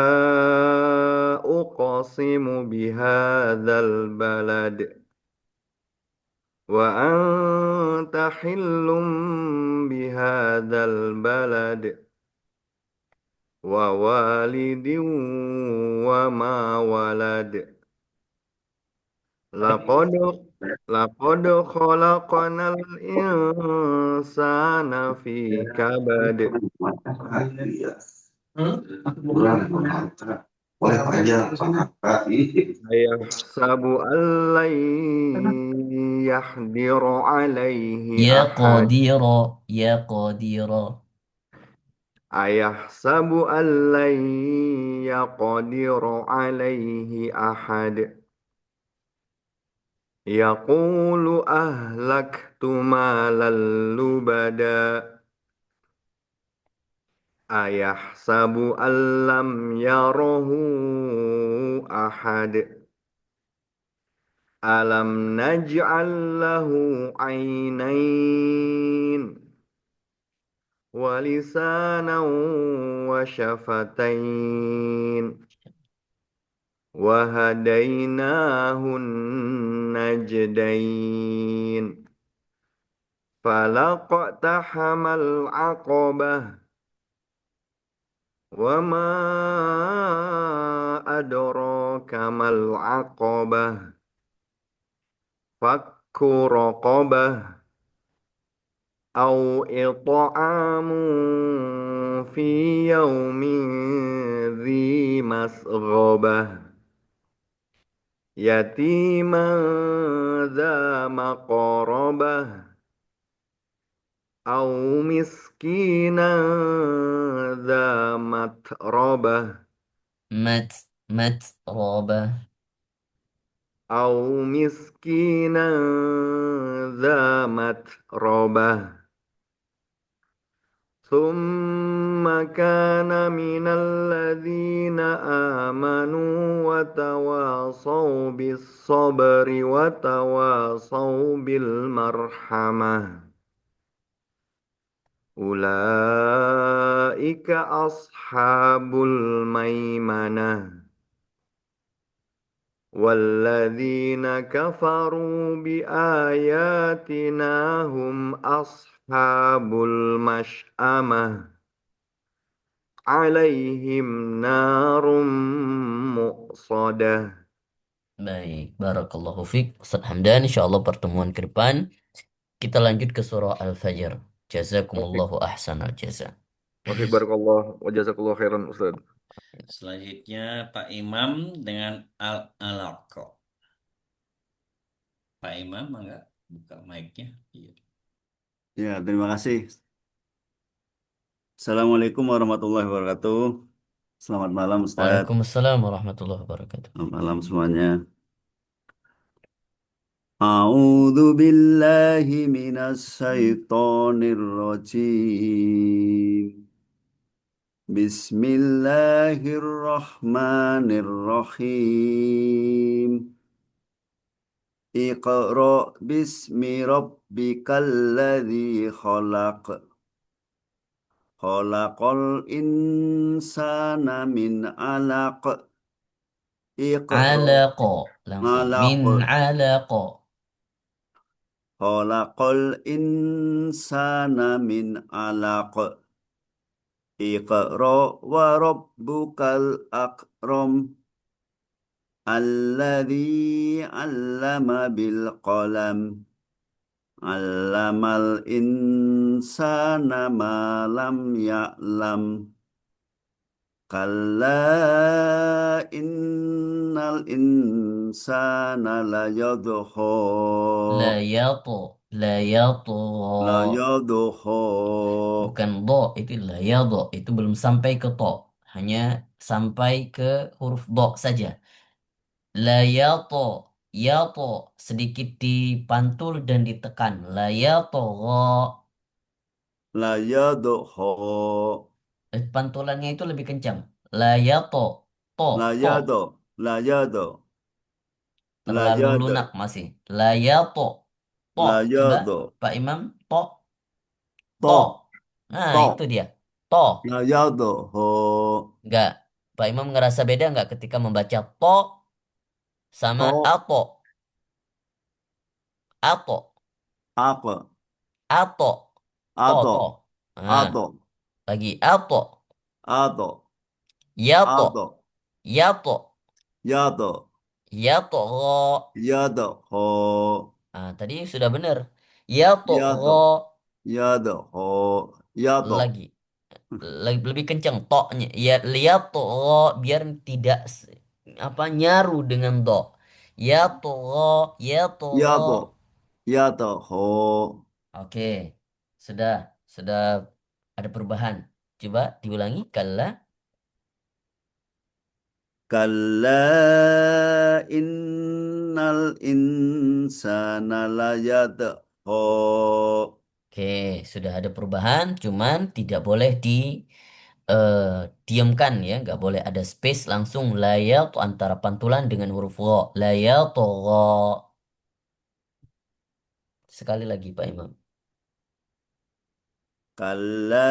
أقسم بهذا البلد وأنت حل بهذا البلد ووالد وما ولد لقد لقد خلقنا الإنسان في كبد أيحسب أن لن يحضر عليه Ya أحد Qadira, ya Qadira. أيحسب أن لن يقدر عليه أحد يقول أهلكت مالا لبدا أيحسب أن لم يره أحد ألم نجعل له عينين ولسانا وشفتين وهديناه النجدين فلاقتحم العقبة وما أدراك ما العقبة فك رقبة أو إطعام في يوم ذي مسغبة يتيما ذا مقربة أو مسكينا ذا متربة Roba. أو مسكينا ذا متربة ثم كان من الذين آمنوا وتواصوا بالصبر وتواصوا بالمرحمة أولئك أصحاب الميمنة والذين كفروا بآياتنا هم أصحاب المشأمة عليهم نار مؤصدة. Baik, barakallahu fiik Ustaz Hamdan. Insyaallah pertemuan ke depan kita lanjut ke surah Al-Fajr. Jazakumullahu ahsanal jaza. Wa barakallah wa jazakallah khairan Ustaz. Selanjutnya Pak Imam dengan Al-Alaq. Pak Imam, enggak buka mic-nya. Iya. Ya, terima kasih. Assalamualaikum warahmatullahi wabarakatuh. Selamat malam, Ustaz. Waalaikumsalam warahmatullahi wabarakatuh. Selamat malam semuanya. A'udzu billahi minas syaitonir rajim. Bismillahirrahmanirrahim. Iqra bismi rabbikal ladzi khalaq. Khalaqal insana min 'alaq. Iqra Alaqa. Langsung. 'alaq. Min alaqa. Khalaqal insana min 'alaq. Iqra wa rabbukal akram. Alladzi 'allama bil qalam. Allamal insana ma lam ya'lam. Kalla innal insana layadha. La yato. La yato. Layadha. Bukan do, itu la yato. Itu belum sampai ke to. Hanya sampai ke huruf do saja. La yato. Yato. Sedikit dipantul dan ditekan. La yato. Layadha. Pantulannya itu lebih kencang. La yato. To. To. Layadha. Layadha. Terlalu Layadha. lunak masih. La yato. To. Coba Layadha. Pak Imam. To. To. To. Nah, itu To. dia. To. Layadha. Enggak. Pak Imam ngerasa beda enggak ketika membaca to sama To. ato? Ato. Apa? Ato. To, to. Ato. Nah, Ato. lagi ato. Ato. Yato. Ato. Yato. Yadha. Yato. Yadha. Nah, tadi sudah benar. Yato. Yadha. Yadha. Yadha. Lagi. Lebih kencang toknya. Ya, lihat toh biar tidak apa nyaru dengan do. Ya Yadha. toh. Yadha. Oke, sudah, sudah ada perubahan. Coba diulangi. Kalla. Kalla innal insana layadha. Oke, sudah ada perubahan. Cuman tidak boleh eh, diamkan ya. Nggak boleh ada space langsung layat antara pantulan dengan huruf ro. Layat ro. Sekali lagi Pak Imam. Kalla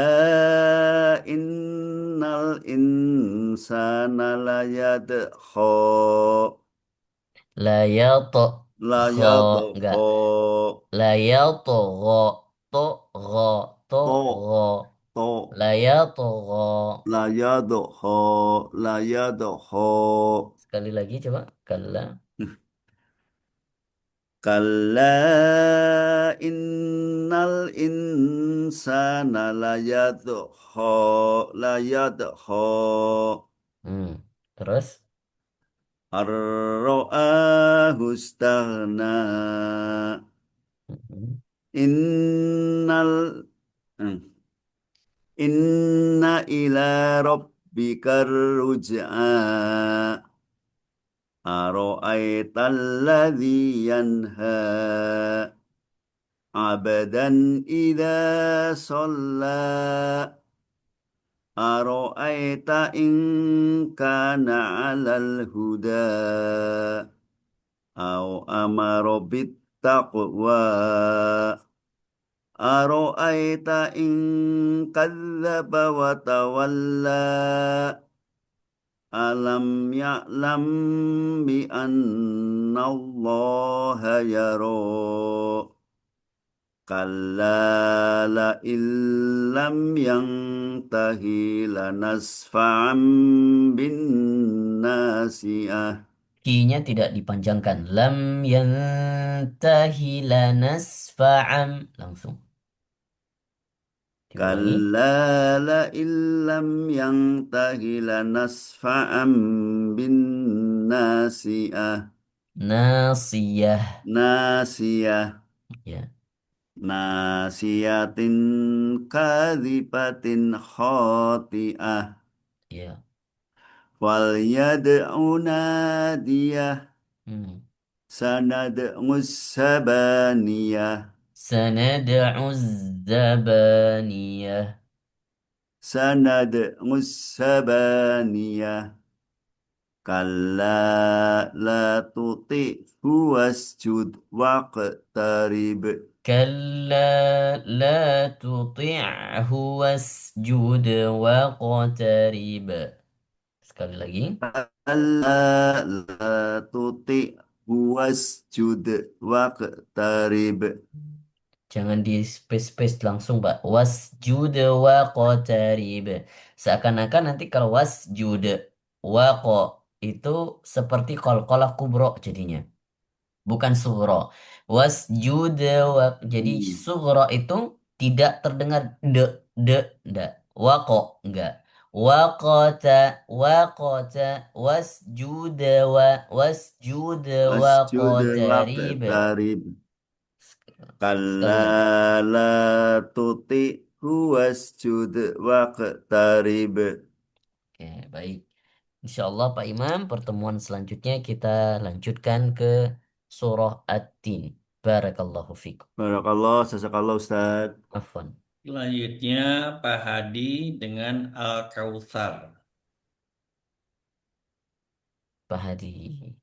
innal insana layadha. Layat ro. Layadha. Enggak. Layat ro. To ro. To To. ro. To. Layat ro. Layadha. Layadha. Sekali lagi coba. Kalla. Kalla innal insana layadha. Layadha. Hmm. Terus. Ar-ra'ahu istaghna. Hmm. Innal hmm. Inna ila rabbika ruj'a. Ara'aita alladhi yanha. Abdan idza shalla. Ara'aita in kana 'alal huda. Au amara bit taqwa. Ara'aita in kadzdzaba wa tawalla. Alam ya'lam bi anna Allah yara. Kalla la illam yantahi lanasfa'am bin nasiyah. Q-nya tidak dipanjangkan. Lam yantahi lanasfa'am. Langsung. Diulangi. Kalla la illam yantahi lanasfa'am bin nasiyah. Nasiyah. Nasiyah. Ya, Nasiyatin kadhibatin khati'ah. ya. Wal yad'u nadiyah. Hmm. Sanad'u sabaniyah. Sanad'u zabaniyah. Sanad'u sabaniyah. Kalla la tuti'hu wasjud waqtarib. Kalla la tuti'hu wasjud waqtarib. Sekali lagi. Kalla la tuti'hu wasjud waqtarib. Jangan di space-space langsung, Mbak. Wasjud waqtarib. Seakan-akan nanti kalau wasjud waqo itu seperti qalqalah kubro jadinya. Bukan sugro. Wasjud jadi sugro itu tidak terdengar de, enggak. Waqo, enggak. Waqata, waqata, wasjud wasjud Wasjud waqtarib. waqtarib. Sekali Kalla lagi. la tuti'hu wasjud waqtarib. Oke, baik. Insya Allah Pak Imam, pertemuan selanjutnya kita lanjutkan ke surah At-Tin. Barakallahu fikum. Barakallah, jazakallah Ustaz. Afwan. Selanjutnya Pak Hadi dengan Al-Kautsar. Pak Hadi.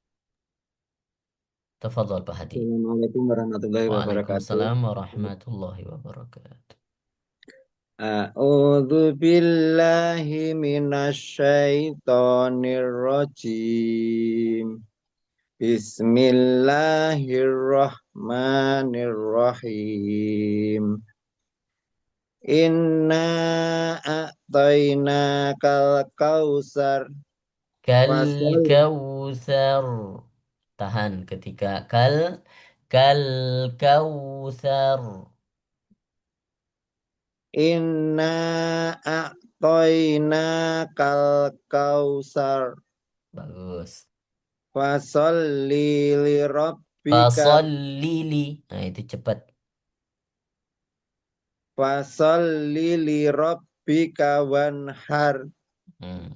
Tafadhal Pak Hadi. Assalamualaikum warahmatullahi wabarakatuh. Waalaikumsalam warahmatullahi wabarakatuh. A'udzu billahi minasyaitonir rajim. Bismillahirrahmanirrahim. Inna a'tainakal kausar. Kal Fasal kautsar. Tahan ketika kal kautsar. Inna a'tainakal kausar. Bagus. Fasolli li rabbika. Fasallili. Nah, itu cepat. Fasolli li rabbika wanhar. Hmm.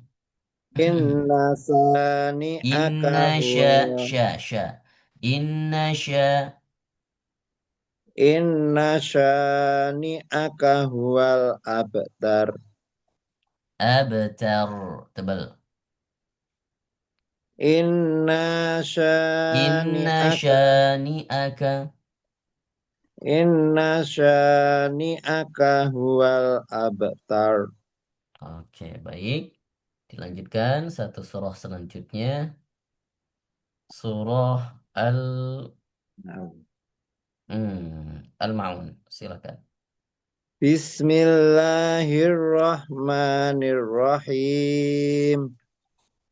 Inna sani'aka Inna huwa. sya. Inna sya. Inna syani'aka huwal abtar. Abtar. Tebal. Inna Inna syani'aka. syani'aka. Inna syani'aka huwal abtar. Oke, baik. Dilanjutkan satu surah selanjutnya. Surah Al-Ma'un. Silakan. Bismillahirrahmanirrahim.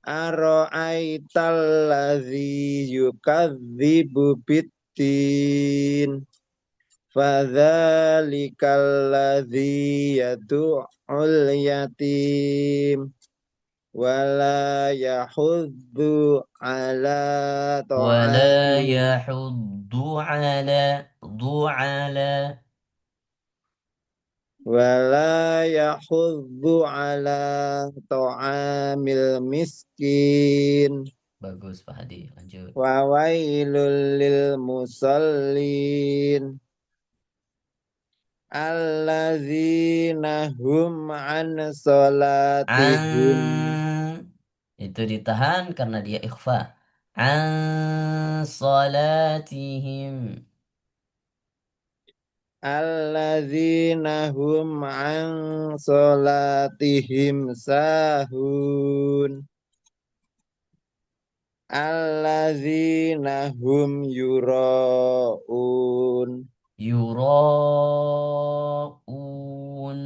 Ara'aital ladzi yukadzibu biddin. Fadzalikal ladzi yad'ul yatim. Wala yahuddu ala ولا ta'amil. يحض على Wala yahuddu ala ta'amil miskin. Bagus Pak Hadi. Lanjut. Wa wailul lil musallin. Alladzina hum an salatihim. Itu ditahan karena dia ikhfa. An salatihim. Alladzina hum an salatihim sahun. Alladzina hum yura'un. Yura'un.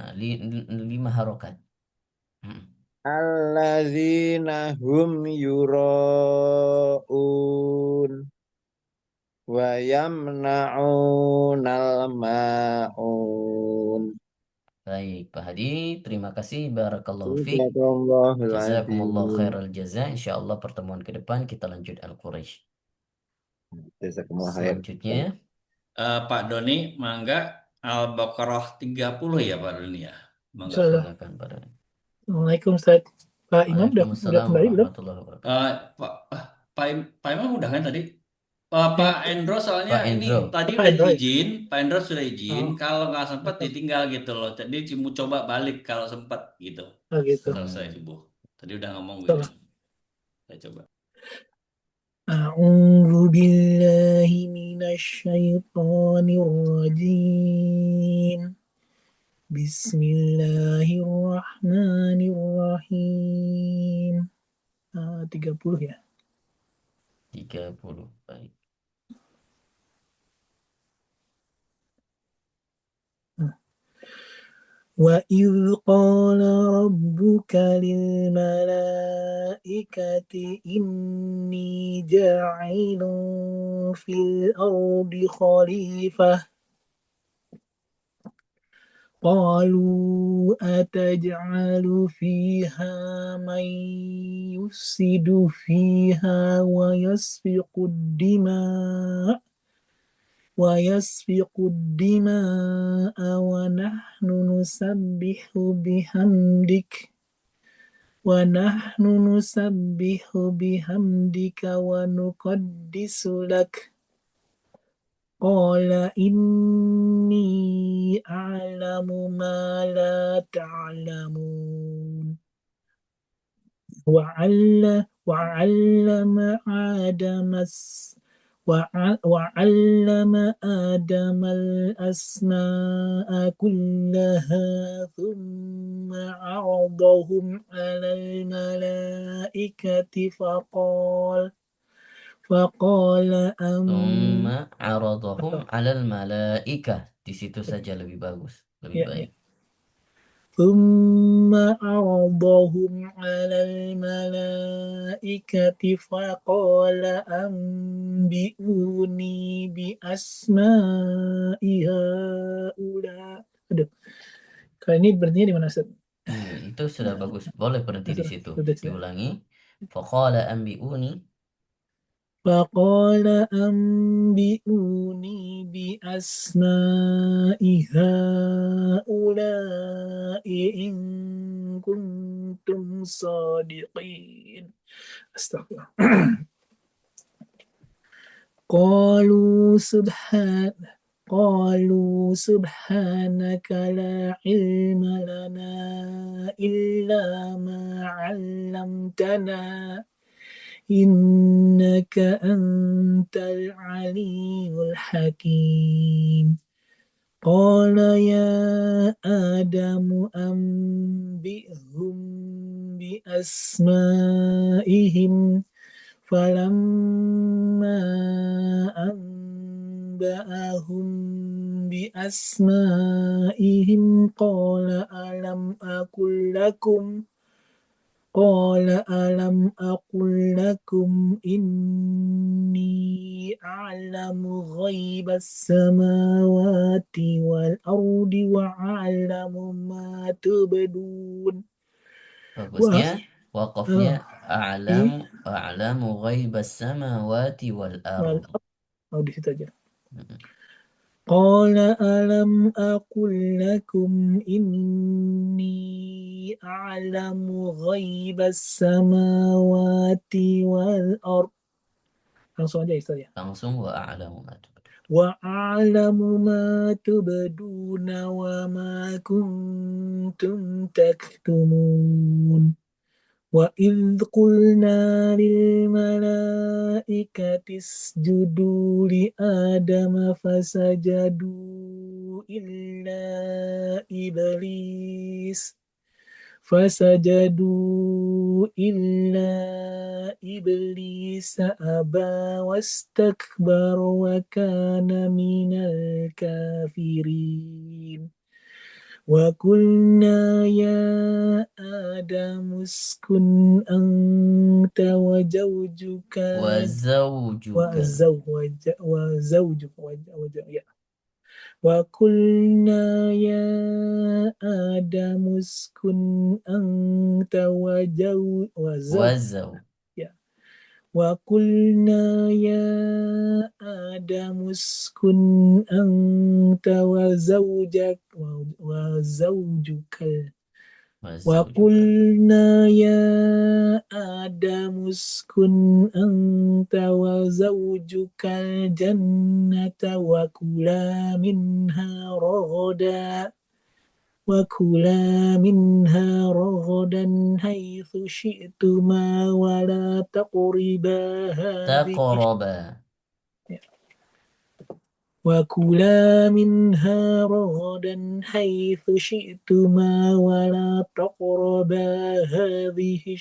5 harokat. Alladzina hum yura'un. Wa yamna'unal ma'un. Baik, Pak Hadi. Terima kasih. Barakallahu fiik. Sadaqallahul Jazakumullah azim. khairal jaza. Insyaallah pertemuan ke depan kita lanjut Al-Quraisy. Jazakumullah khair. Selanjutnya, Pak Doni, mangga Al-Baqarah 30 ya Pak Doni ya. Mangga. silakan Pak Doni. Assalamualaikum Ustaz. Pak Imam udah Waalaikumsalam kembali belum? warahmatullahi wabarakatuh. Pak Imam udah kan tadi? Pak Endro soalnya Pak ini Endro. tadi Pak udah Endro ya? izin, Pak Endro sudah izin. Oh, Kalau nggak sempat betul. ditinggal gitu loh. Jadi cuma coba balik kalau sempat gitu. Oh gitu. Selesai subuh. Tadi udah ngomong Betul. gitu. Saya coba. A'udzu billahi minasyaitonir rajim. Bismillahirrahmanirrahim. 30 ya. 30. Baik. وإذ قال ربك للملائكة إني جاعل في الأرض خليفة قالوا أتجعل فيها من يفسد فيها ويسفك الدماء ونحن نسبح بحمدك ونقدس لك قال إني أعلم ما لا تعلمون وعلم آدم الأسماء كلها ثم عرضهم على الملائكة فقال ثم عرضهم على الملائكة. Di situ saja lebih bagus, lebih baik. ثم عرضهم على الملائكة فقال أنبئوني بأسماء هؤلاء. Aduh, kalau ini berhentinya di mana, Ustaz? Itu sudah bagus, boleh berhenti di situ. Sudah. Diulangi. Faqala anbi'uni. فقال أنبئوني بأسماء هؤلاء إن كنتم صادقين. أستغفر. قالوا سبحانك لا علم لنا إلا ما علمتنا إنك أنت العليم الحكيم قال يا آدم أنبئهم بأسمائهم فلما أنبأهم بأسمائهم قال ألم أقل لكم إني أعلم غيب السماوات والأرض وأعلم ما تبدون. Bagusnya wakafnya a'lamu ghaibas samawati wal ard. Di situ aja. قال ألم أقل لكم إني أعلم غيب السماوات والأرض. Langsung aja Ustaz ya. Langsung wa'alamu ما تبدون وما كنتم تكتمون وإذ قلنا للملائكة اسجدوا لآدم فسجدوا إلا إبليس أبى واستكبر وكان من الكافرين وقلنا يا آدم اسكن أنت وزوجك وقلنا يا آدم اسكن أنت وقلنا يا آدم اسكن أنت وزوجك وقلنا يا آدم اسكن أنت وزوجك الجنة وكلا منها رغدا حيث شئتما ولا تقربا وكلا منها رغدا حيث شئتما ولا تقربا هذه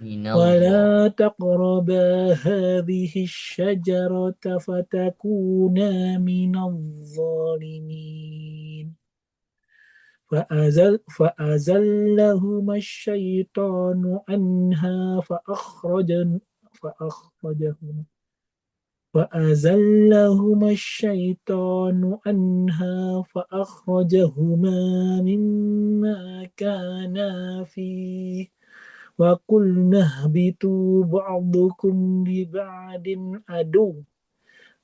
Minallah. ولا تقربا هذه الشجرة فتكونا من الظالمين فأزلهما الشيطان عنها فأخرجهما فأزلهما الشيطان عنها فأخرجهما مما كانا فيه وقلنا اهبطوا بعضكم لبعض عدو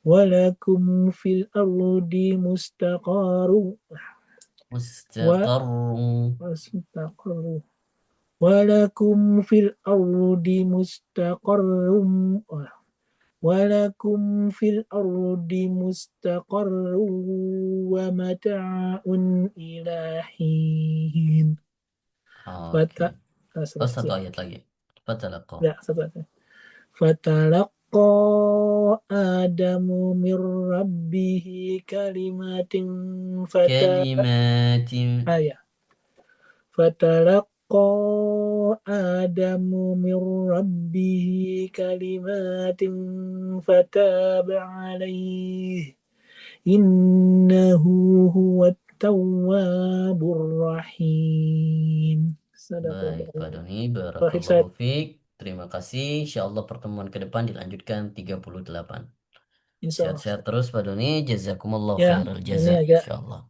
ولكم في الأرض مستقر Mustaqarr. ومستقر ولكم في الأرض مستقر ولكم في الأرض مستقر ومتاع إلى حين Oke. Oh, satu selesai. ayat lagi. Fatalaqa. Ya, satu ayat. Fatalaqa Adamu min rabbihi kalimatin Kalimatin. ya. Fatalaqa Adamu min rabbihi kalimatin fataba alaihi innahu huwa tawwabur rahim. Baik, Pak Doni. Wahid saya. Barakallahu fiik. Terima kasih. Insyaallah pertemuan ke depan dilanjutkan 38. Insya Allah. Sehat-sehat terus Pak Doni. Jazakumullah Ya, khairal ini jaza. agak Insyaallah.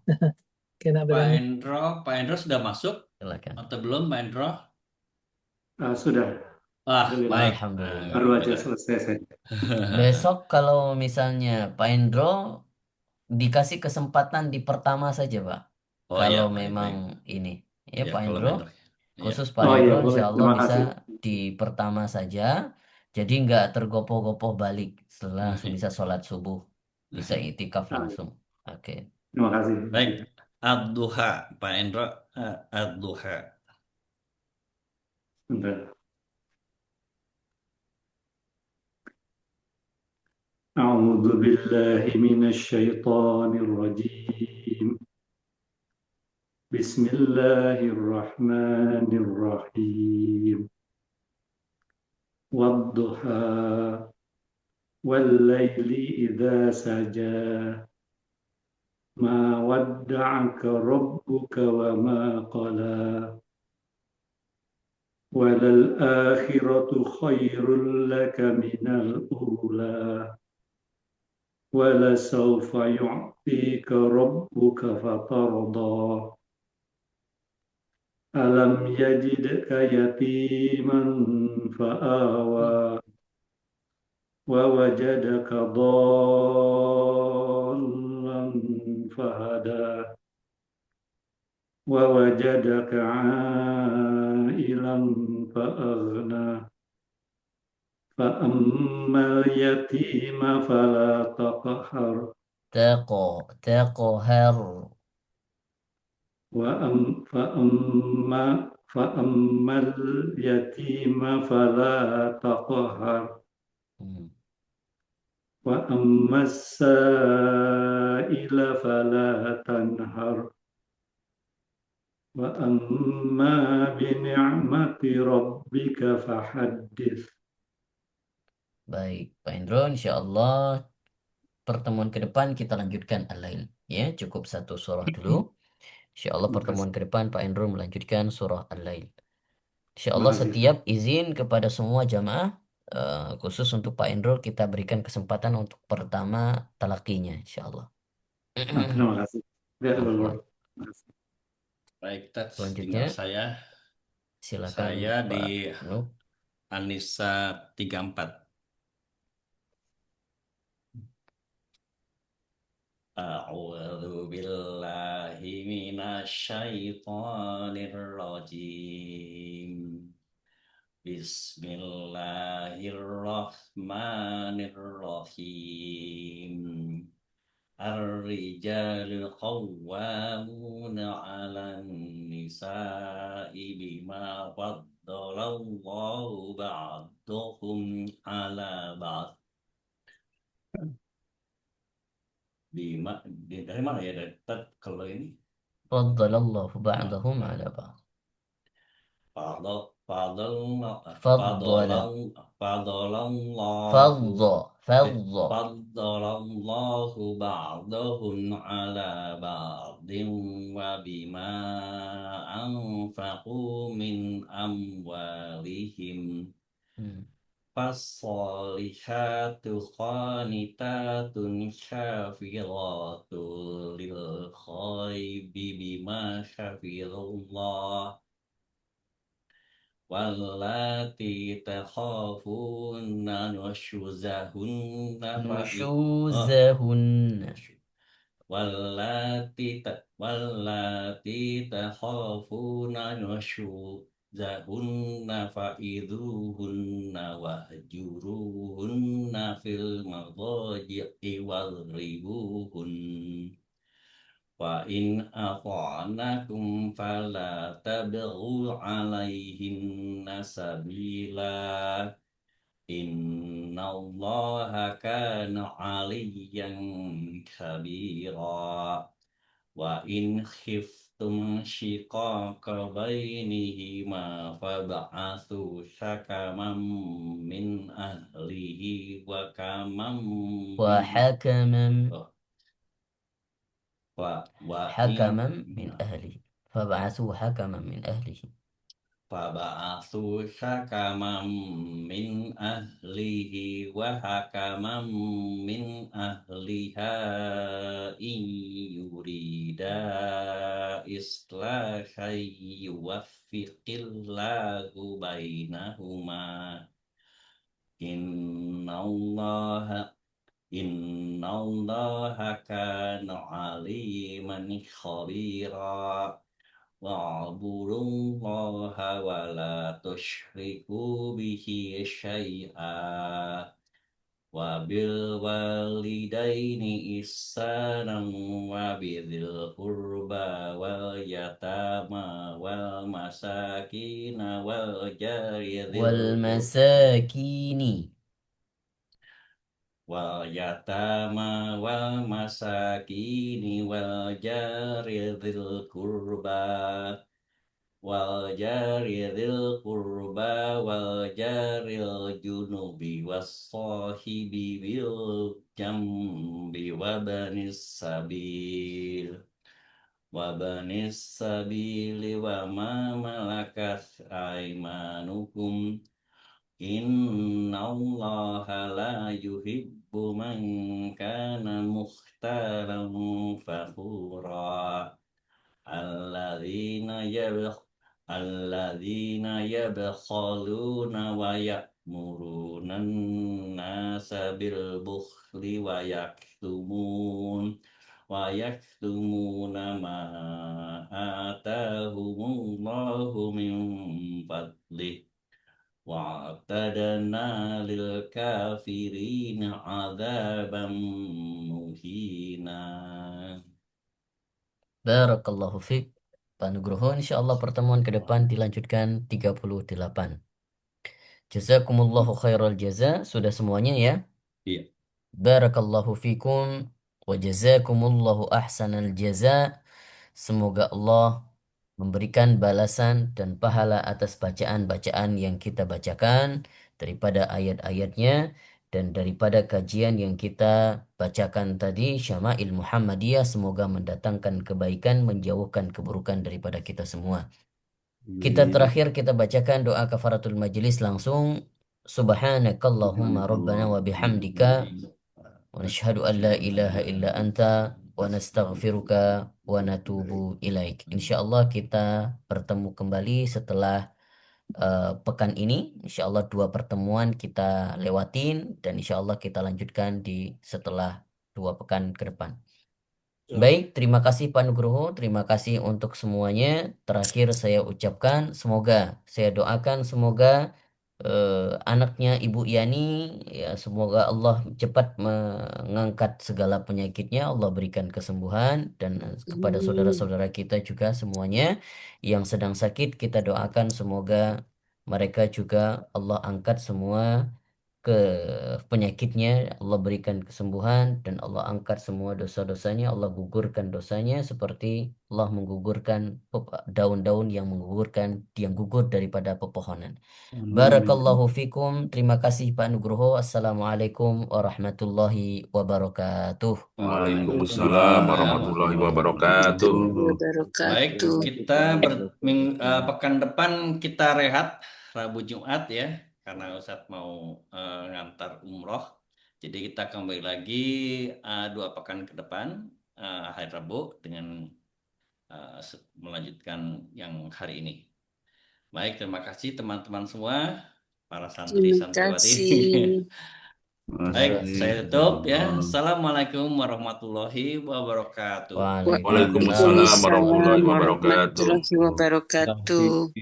kena badannya. Pak Endro sudah masuk Silakan. atau belum, Pak Endro? Sudah. Baik. Alhamdulillah. Baru aja selesai saya. Besok kalau misalnya Pak Indro dikasih kesempatan di pertama saja, Pak. Oh Kalau ya, baik, memang baik. ini, ya Ya, Pak kalau Indro, Pak Endro. Ya. khusus Pak Oh Indro, iya, boleh. insya Allah Terima bisa kasih. di pertama saja. Jadi nggak tergopoh-gopoh balik setelah langsung Baik. bisa sholat subuh, bisa itikaf langsung. Oke. Terima kasih. Baik. Ad-duha, Pak Endro. Ad-duha. Bentar. أعوذ بالله من الشيطان الرجيم بسم الله الرحمن الرحيم والضحى والليل إذا سجى ما ودعك ربك وما قلى وللآخرة خير لك من الأولى ولسوف يعطيك ربك فترضى ألم يجدك يتيما فآوى ووجدك ضالا فهدى ووجدك عائلا فأغنى فأما اليتيم فلا تقهر Taqohar. فأما اليتيم فلا تقهر وأما السائل فلا تنهر وأما بنعمة ربك فحدث. Baik, Pak Indro, insya Allah pertemuan ke depan kita lanjutkan Al-Lail. Ya, cukup satu surah dulu. Insya Allah pertemuan ke depan Pak Indro melanjutkan surah Al-Lail. Insya Allah setiap izin kepada semua jamaah, khusus untuk Pak Indro kita berikan kesempatan untuk pertama talakinya, insya Allah. Terima kasih. Afwan. Baik, tinggal Selanjutnya, saya. silakan Saya Pak di Nuh. Anissa 34. A'udzu billahi minasyaitonir rajim. Bismillahirrahmanirrahim. Ar-rijalu qawwamuna 'alan nisa'i bima faddalallahu ba'dahum 'ala ba'd. Dari mana ya? Kalau ini Faddalallahu ba'dahum ala ba'd. Fadallahu Faddala. fadalallahu Fadda. faddalallahu ba'dahum ala ba'din wa bima anfaqu min amwalihim fassolihatu qanitatun syafiratun lil khaibi bima syafirullah wallati takhafuna nusyuzahunna Nusyuzahunna. wallati takhafuna nusyuzahunna fa'idhuhunna wahjuruhunna fil madaji'i wadribuhun wa in ata'nakum fala tabghu 'alaihinna sabila innallaha kana 'aliyyan kabira wa in khiftum shiqaqa bainihima fab'athu hakaman min ahlihi wa Hakaman min in ahlihi. Fab'athu hakaman min ahlihi. Faba'athu hakaman min ahlihi wa hakaman min ahliha in yurida islahan yuwaffiqillahu bainahuma innallaha kana aliman khabira wa'budu allaha wa la tusyriku bihi syai'a wa bil walidaini ihsanan wa bidzil qurba wal yatama wal masakin wal jari Wal masakini. wal yatama wal masakini wal jari dzil qurba wal jaril junubi was sahibi bil jambi wa banis sabili wa ma malakat aymanukum innallaha la yuhibbu man kana mukhtalan fakhura alladzina yabkhaluna wa ya'muruna an-nasa bil bukhli wa yaktumuna ma atahumullahu min fadlih wa'tadna lil kafirina 'adzaban muhina. Barakallahu fiq. Pak Nugroho, insyaallah pertemuan ke depan dilanjutkan 38. Jazakumullahu khairal jaza. Sudah semuanya ya? Iya. Barakallahu fikum wa jazakumullahu ahsanal jaza. Semoga Allah memberikan balasan dan pahala atas bacaan-bacaan yang kita bacakan daripada ayat-ayatnya dan daripada kajian yang kita bacakan tadi Syama'il Muhammadiyah. Semoga mendatangkan kebaikan, menjauhkan keburukan daripada kita semua. Kita terakhir kita bacakan doa kafaratul majlis langsung. Subhanakallahumma rabbana wa bihamdika wa nashhadu an la ilaha illa anta wa nastaghfiruka wa natubu ilaik. Insyaallah kita bertemu kembali setelah pekan ini. Insyaallah 2 pertemuan kita lewatin dan insyaallah kita lanjutkan di setelah 2 pekan ke depan. Baik, terima kasih Pak Nugroho, terima kasih untuk semuanya. Terakhir saya ucapkan saya doakan semoga anaknya Ibu Yani ya semoga Allah cepat mengangkat segala penyakitnya, Allah berikan kesembuhan dan kepada saudara-saudara kita juga semuanya yang sedang sakit kita doakan semoga mereka juga Allah angkat semua ke penyakitnya, Allah berikan kesembuhan dan Allah angkat semua dosa-dosanya, Allah gugurkan dosanya seperti Allah menggugurkan daun-daun yang gugur daripada pepohonan. Amin. Barakallahu fikum. Terima kasih Pak Nugroho. Assalamualaikum warahmatullahi wabarakatuh. Waalaikumsalam warahmatullahi wabarakatuh. Baik, kita pekan depan kita rehat Rabu Jumat ya, karena Ustadz mau ngantar umroh. Jadi kita kembali lagi 2 pekan ke depan hari Rabu dengan melanjutkan yang hari ini. Baik, terima kasih teman-teman semua, para santri santriwati. Baik, saya tutup ya. Assalamualaikum warahmatullahi wabarakatuh. Waalaikumsalam warahmatullahi wabarakatuh. wabarakatuh.